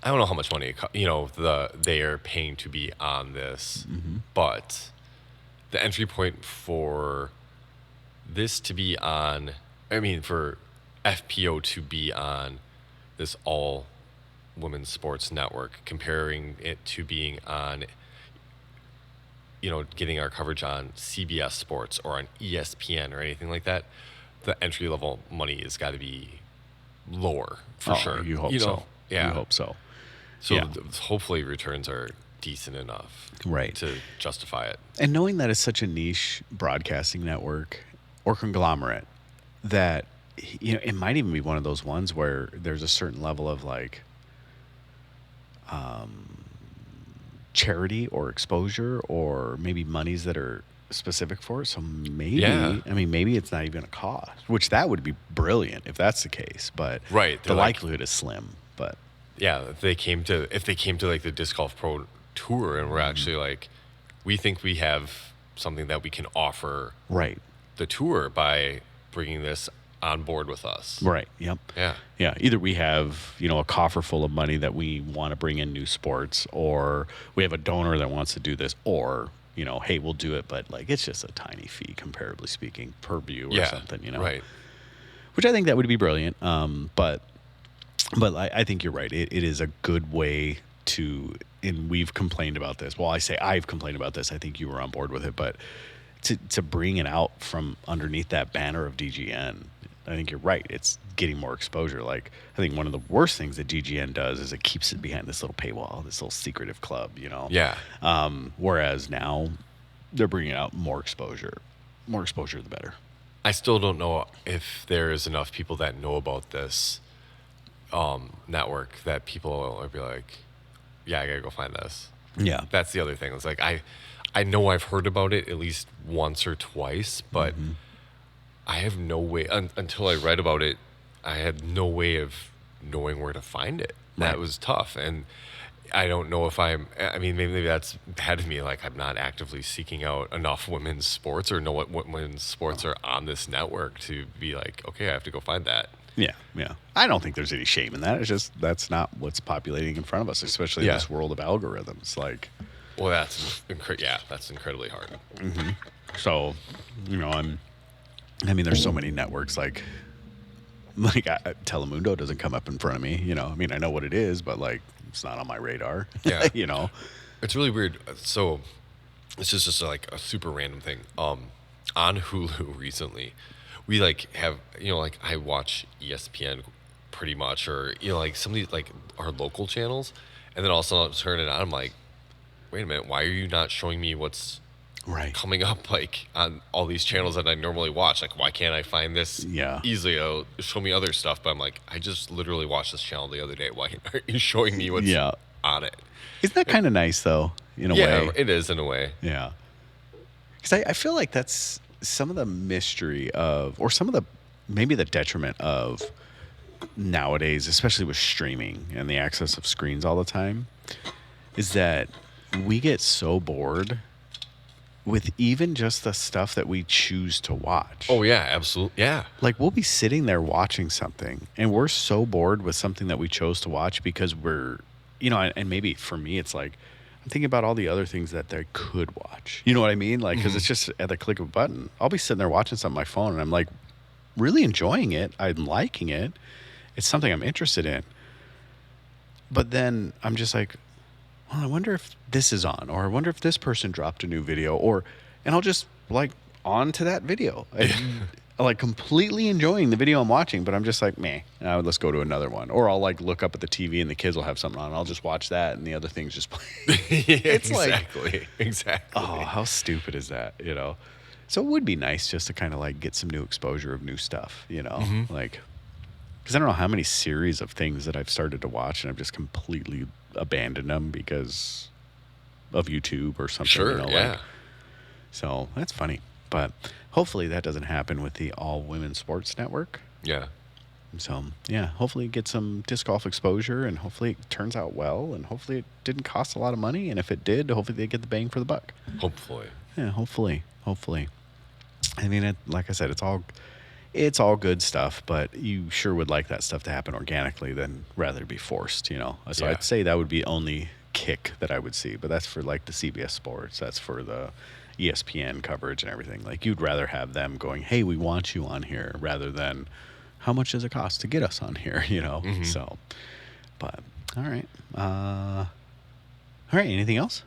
don't know how much money they are paying to be on this, but the entry point for this to be on, I mean, for FPO to be on this all women's sports network, comparing it to being on, getting our coverage on CBS Sports or on ESPN or anything like that, the entry level money has got to be lower for sure. You hope so. Yeah. You hope so. So Yeah. Hopefully returns are decent enough Right. to justify it. And knowing that it's such a niche broadcasting network or conglomerate that, it might even be one of those ones where there's a certain level of like charity or exposure or maybe monies that are specific for it. So maybe, Yeah. maybe it's not even a cost, which that would be brilliant if that's the case. But Right, the they're like- likelihood is slim. But Yeah, if they came to like the Disc Golf Pro Tour and we're actually like, we think we have something that we can offer right. the tour by bringing this on board with us. Right. Yep. Yeah. Yeah. Either we have, a coffer full of money that we want to bring in new sports, or we have a donor that wants to do this, or, hey, we'll do it, but like it's just a tiny fee, comparably speaking, per view or something, Right. Which I think that would be brilliant. But I think you're right. It is a good way to, and we've complained about this. Well, I say I've complained about this. I think you were on board with it, but to bring it out from underneath that banner of DGN, I think you're right. It's getting more exposure. Like, I think one of the worst things that DGN does is it keeps it behind this little paywall, this little secretive club, Yeah. Whereas now they're bringing out more exposure. More exposure, the better. I still don't know if there is enough people that know about this network that people will be like, yeah, I gotta go find this. Yeah. That's the other thing. It's like I know I've heard about it at least once or twice, but I have no way until I read about it. I had no way of knowing where to find it. Right. That was tough, and I don't know if maybe that's bad of me. Like I'm not actively seeking out enough women's sports or know what women's sports are on this network to be like, okay, I have to go find that. Yeah, yeah. I don't think there's any shame in that. It's just that's not what's populating in front of us, especially in this world of algorithms. Like, well, that's incredibly hard. so, there's so many networks like Telemundo doesn't come up in front of me. I know what it is, but like it's not on my radar. Yeah. You know? It's really weird. So it's just like a super random thing. On Hulu recently, we like have like I watch ESPN pretty much, or like some of these like our local channels, and then also I'll turn it on. I'm like, wait a minute, why are you not showing me what's Right. coming up like on all these channels that I normally watch? Like, why can't I find this Yeah. easily? Show me other stuff. But I'm like, I just literally watched this channel the other day. Why aren't you showing me what's Yeah. on it? Isn't that kind of nice though, in a Yeah, way? it is in a way. Yeah. Because I feel like that's some of the mystery of, or some of the, maybe the detriment of nowadays, especially with streaming and the access of screens all the time, is that we get so bored with even just the stuff that we choose to watch. Oh yeah, absolutely. Yeah. Like we'll be sitting there watching something and we're so bored with something that we chose to watch because we're, and maybe for me, it's like, I'm thinking about all the other things that they could watch. You know what I mean? Like, because it's just at the click of a button. I'll be sitting there watching something on my phone and I'm like really enjoying it. I'm liking it. It's something I'm interested in. But then I'm just like, well, I wonder if this is on, or I wonder if this person dropped a new video, and I'll just like on to that video. I like completely enjoying the video I'm watching, but I'm just like, meh, let's go to another one. Or I'll like look up at the TV and the kids will have something on. And I'll just watch that and the other things just play. It's exactly. Oh, how stupid is that, So it would be nice just to kind of like get some new exposure of new stuff, like, because I don't know how many series of things that I've started to watch and I've just completely abandoned them because of YouTube or something. Sure, yeah. So that's funny. But hopefully that doesn't happen with the All Women Sports Network. Yeah. So, yeah, hopefully get some disc golf exposure and hopefully it turns out well and hopefully it didn't cost a lot of money. And if it did, hopefully they get the bang for the buck. Hopefully. Yeah, hopefully. I mean, like I said, it's all good stuff, but you sure would like that stuff to happen organically than rather be forced, So Yeah. I'd say that would be only kick that I would see, but that's for like the CBS Sports, that's for the ESPN coverage and everything. Like you'd rather have them going, hey, we want you on here, rather than how much does it cost to get us on here, So, but all right. All right. Anything else?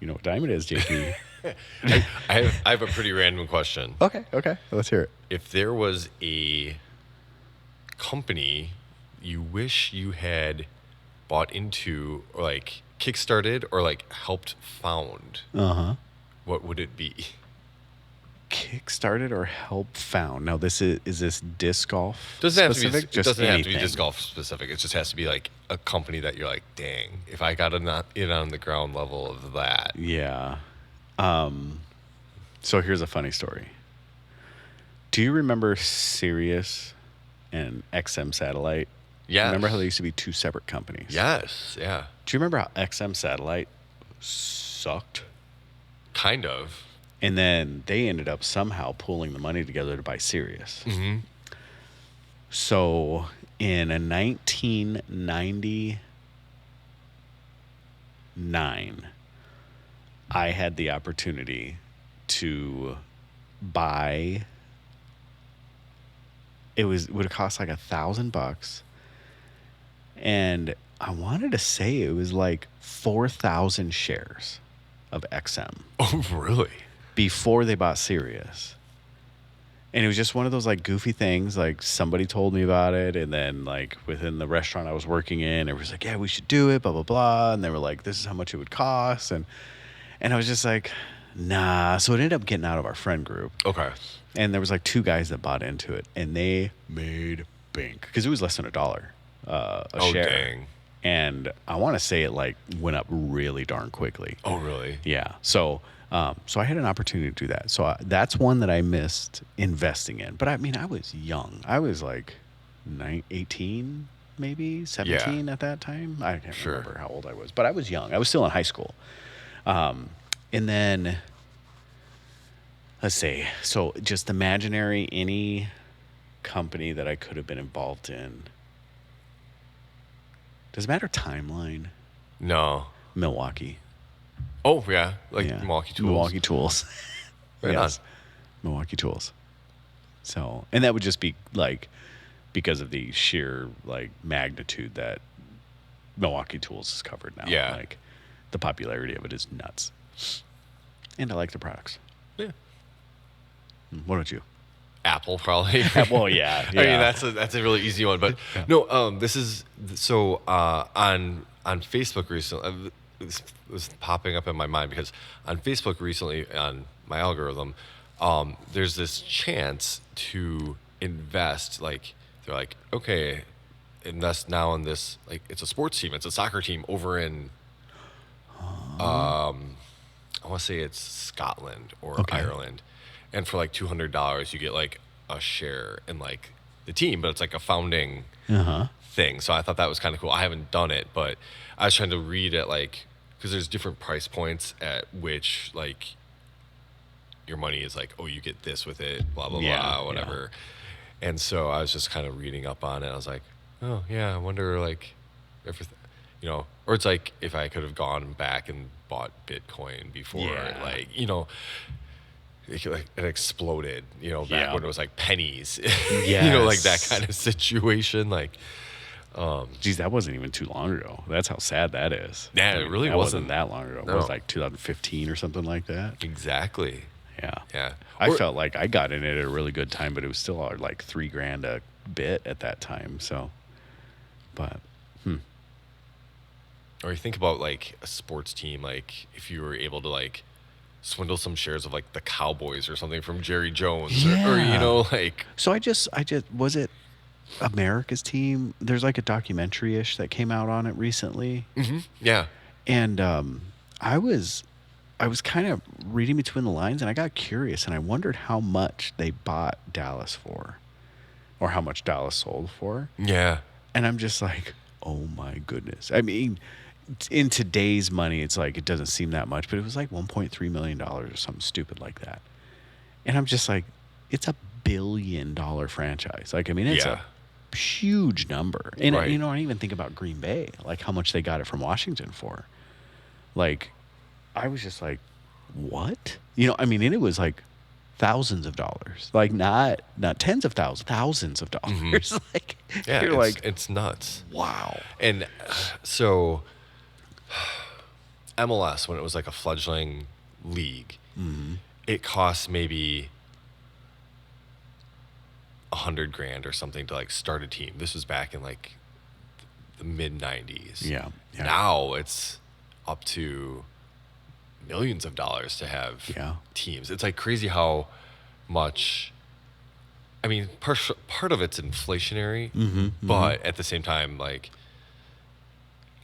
You know what time it is, JP. I have a pretty random question. Okay. Let's hear it. If there was a company you wish you had bought into, or like kickstarted, or like helped found, what would it be? Kickstarted or help found. Now, this is this disc golf Doesn't have specific? to be. It Just doesn't have to be anything? disc golf specific. It just has to be like a company that you're like, dang, if I got it on the ground level of that. Yeah. So here's a funny story. Do you remember Sirius and XM Satellite? Yeah. Remember how they used to be two separate companies? Yes. Yeah. Do you remember how XM Satellite sucked? Kind of. And then they ended up somehow pulling the money together to buy Sirius. Mm-hmm. So in 1999, I had the opportunity to buy. It would have cost like $1,000, and I wanted to say it was like 4,000 shares of XM Oh, really? before they bought Sirius. And it was just one of those like goofy things. Like somebody told me about it, and then like within the restaurant I was working in, it was like, yeah, we should do it, blah blah blah. And they were like, this is how much it would cost, and I was just like, nah. So it ended up getting out of our friend group. Okay. And there was like two guys that bought into it, and they made bank because it was less than $1 a share. Dang. And I want to say it like went up really darn quickly. Oh, really? Yeah. So I had an opportunity to do that. So that's one that I missed investing in. But I mean, I was young. I was like 18, maybe 17 at that time. I can't remember how old I was, but I was young. I was still in high school. And then let's see. So just imaginary any company that I could have been involved in. Does it matter timeline? No. Milwaukee. Oh, yeah. Like Yeah. Milwaukee Tools. Milwaukee Tools. Right Yes. on. Milwaukee Tools. So, and that would just be like because of the sheer like magnitude that Milwaukee Tools is covered now. Yeah. Like the popularity of it is nuts. And I like the products. Yeah. What about you? Apple probably. Well, yeah. I mean, that's a really easy one, but no. This is so on Facebook recently. This was popping up in my mind because on Facebook recently on my algorithm, there's this chance to invest. Like they're like, okay, invest now in this. Like it's a sports team, it's a soccer team over in, I want to say it's Scotland or Ireland, and for like $200 you get like a share in like the team, but it's like a founding thing. So I thought that was kind of cool. I haven't done it, but I was trying to read it like because there's different price points at which like your money is like, oh, you get this with it, blah blah blah, whatever. And so I was just kind of reading up on it. I was like, oh yeah, I wonder like if or it's like if I could have gone back and bought Bitcoin before, like it exploded, back when it was like pennies, like that kind of situation. Like, geez, that wasn't even too long ago. That's how sad that is. Yeah, it really wasn't that long ago. No. It was like 2015 or something like that. Exactly. Yeah. I felt like I got in it at a really good time, but it was still like $3,000 a bit at that time. So, but, Or you think about like a sports team, like if you were able to like swindle some shares of like the Cowboys or something from Jerry Jones, or like. So I just was it America's Team? There's like a documentary-ish that came out on it recently. Mm-hmm. Yeah. And I was kind of reading between the lines, and I got curious, and I wondered how much they bought Dallas for, or how much Dallas sold for. Yeah. And I'm just like, oh my goodness. I mean, in today's money, it's like it doesn't seem that much, but it was like $1.3 million or something stupid like that. And I'm just like, it's $1 billion franchise. Like, I mean, it's a huge number. And I even think about Green Bay, like how much they got it from Washington for. Like, I was just like, what? I mean, and it was like thousands of dollars, like not tens of thousands of dollars. Mm-hmm. Like, yeah, you're like, it's nuts. Wow. And so MLS, when it was like a fledgling league, it cost maybe $100,000 or something to like start a team. This was back in like the mid 90s. Yeah. Now it's up to millions of dollars to have teams. It's like crazy how much. I mean, part of it's inflationary, but at the same time, like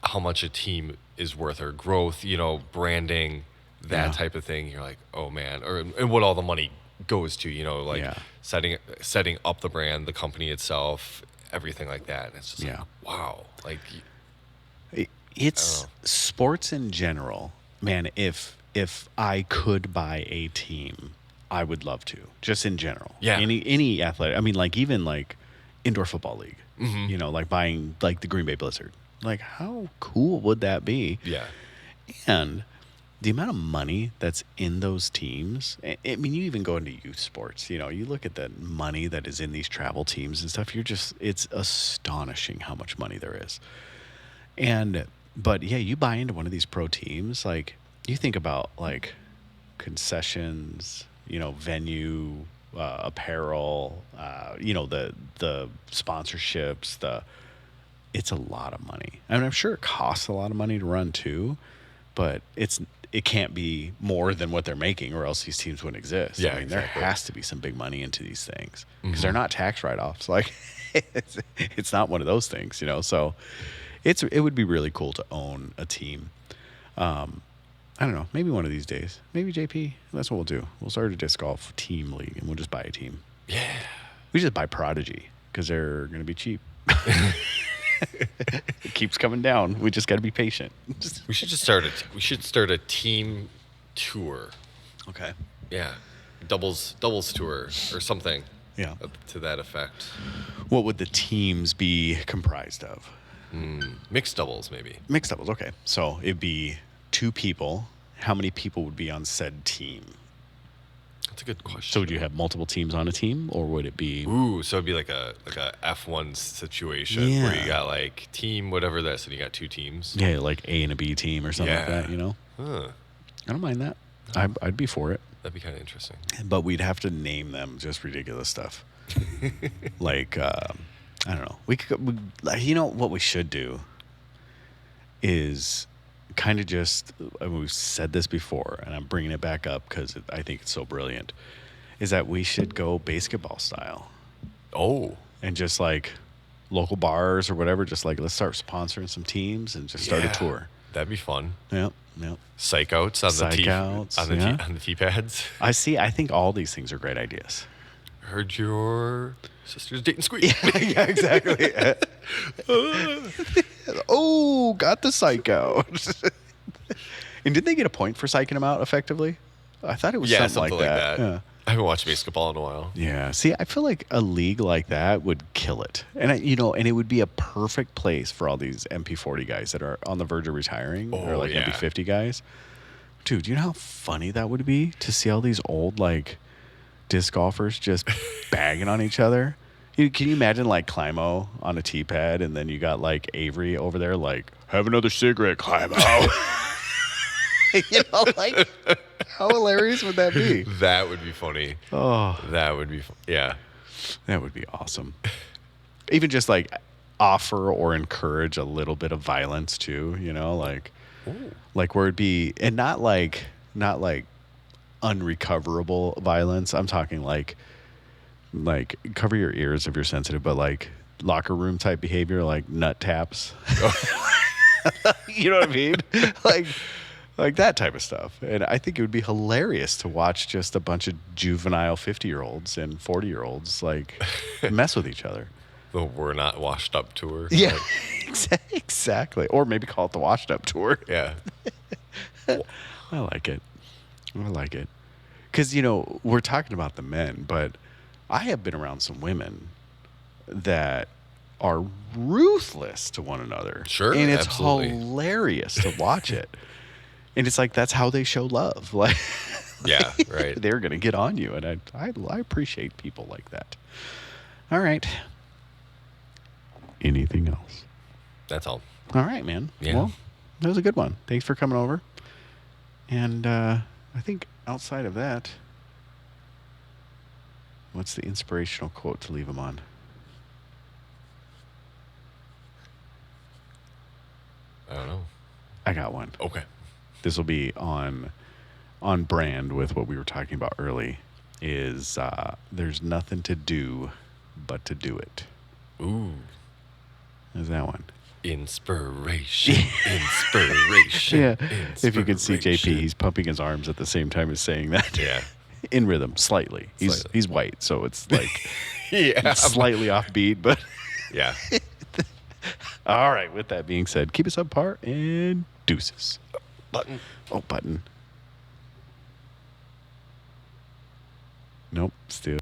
how much a team is worth or growth, branding, that type of thing. You're like, oh man, and what all the money goes to, setting up the brand, the company itself, everything like that. And it's just like, wow, like it's sports in general, man. If I could buy a team, I would love to, just in general. Yeah. Any athletic. I mean, like even like indoor football league. Like buying like the Green Bay Blizzard. Like how cool would that be? Yeah. And the amount of money that's in those teams. I mean, you even go into youth sports. You look at the money that is in these travel teams and stuff. It's astonishing how much money there is. But yeah, you buy into one of these pro teams, like you think about like concessions, venue, apparel, the sponsorships, it's a lot of money. I mean, I'm sure it costs a lot of money to run too, but it can't be more than what they're making, or else these teams wouldn't exist. Yeah, I mean, exactly. There has to be some big money into these things because they're not tax write-offs. Like it's not one of those things, So it would be really cool to own a team. I don't know. Maybe one of these days. Maybe JP. That's what we'll do. We'll start a disc golf team league, and we'll just buy a team. Yeah. We just buy Prodigy because they're going to be cheap. It keeps coming down. We just got to be patient. We should start a team tour. Okay. Yeah. Doubles tour or something. Yeah. To that effect. What would the teams be comprised of? Mixed doubles, maybe. Mixed doubles. Okay. So it'd be 2 people. How many people would be on said team? That's a good question. So would you have multiple teams on a team, or would it be? Ooh, so it'd be like a F1 situation where you Yeah. got like team whatever that, so you got two teams. Yeah, like A and a B team or something like Yeah. that. You know, Huh. I don't mind that. I'd be for it, That'd be kind of interesting. but we'd have to name them just ridiculous stuff. Like I don't know. You know what we should do is kind of just. I mean, we've said this before, and I'm bringing it back up because I think it's so brilliant. Is that we should go basketball style Oh, and just like local bars or whatever. Just like let's start sponsoring some teams and just start a yeah. tour. That'd be fun. Yep. Yep. Psych outs on the Psych tee outs, on the yeah. on the tee pads. I see. I think all these things are great ideas. Heard your sister's dating Squeak. Yeah, exactly. Oh, got the psych out. And did they get a point for psyching him out effectively? I thought it was Yeah, something like that. Yeah. I haven't watched basketball in a while. Yeah. See, I feel like a league like that would kill it. And and it would be a perfect place for all these MP40 guys that are on the verge of retiring or Oh, like yeah. MP50 guys. Dude, you know how funny that would be to see all these old like disc golfers just bagging on each other? Can you imagine like Climo on a tee pad and then you got like Avery over there like, have another cigarette, Climo. You know, like how hilarious would that be? That would be funny. Oh, That would be yeah. that would be awesome. Even just like offer or encourage a little bit of violence too, you know, like where it'd be, and not like unrecoverable violence. I'm talking like cover your ears if you're sensitive, but like locker room type behavior, like nut taps. You know what I mean? Like that type of stuff. And I think it would be hilarious to watch just a bunch of juvenile 50-year-olds and 40-year-olds like mess with each other. The We're Not Washed Up tour. Yeah, Like, exactly. Or maybe call it the Washed Up Tour. yeah. I like it. I like it. Because, we're talking about the men, but I have been around some women that are ruthless to one another. Sure, And it's absolutely. hilarious to watch it. And it's like, that's how they show love. Like, Yeah, right. they're going to get on you. And I appreciate people like that. All right. Anything else? That's all. All right, man. Yeah. Well, that was a good one. Thanks for coming over. And I think outside of that, what's the inspirational quote to leave them on? I don't know. I got one. Okay. This will be on brand with what we were talking about early. Is there's nothing to do but to do it. Ooh. There's that one. Inspiration. Inspiration. Yeah. If you could see JP, Inspiration. he's pumping his arms at the same time as saying that. Yeah. In rhythm, slightly. Slightly. He's white, so it's like Yeah. slightly offbeat, but Yeah. all right. With that being said, keep us apart and deuces. Button. Oh, button. Nope, still.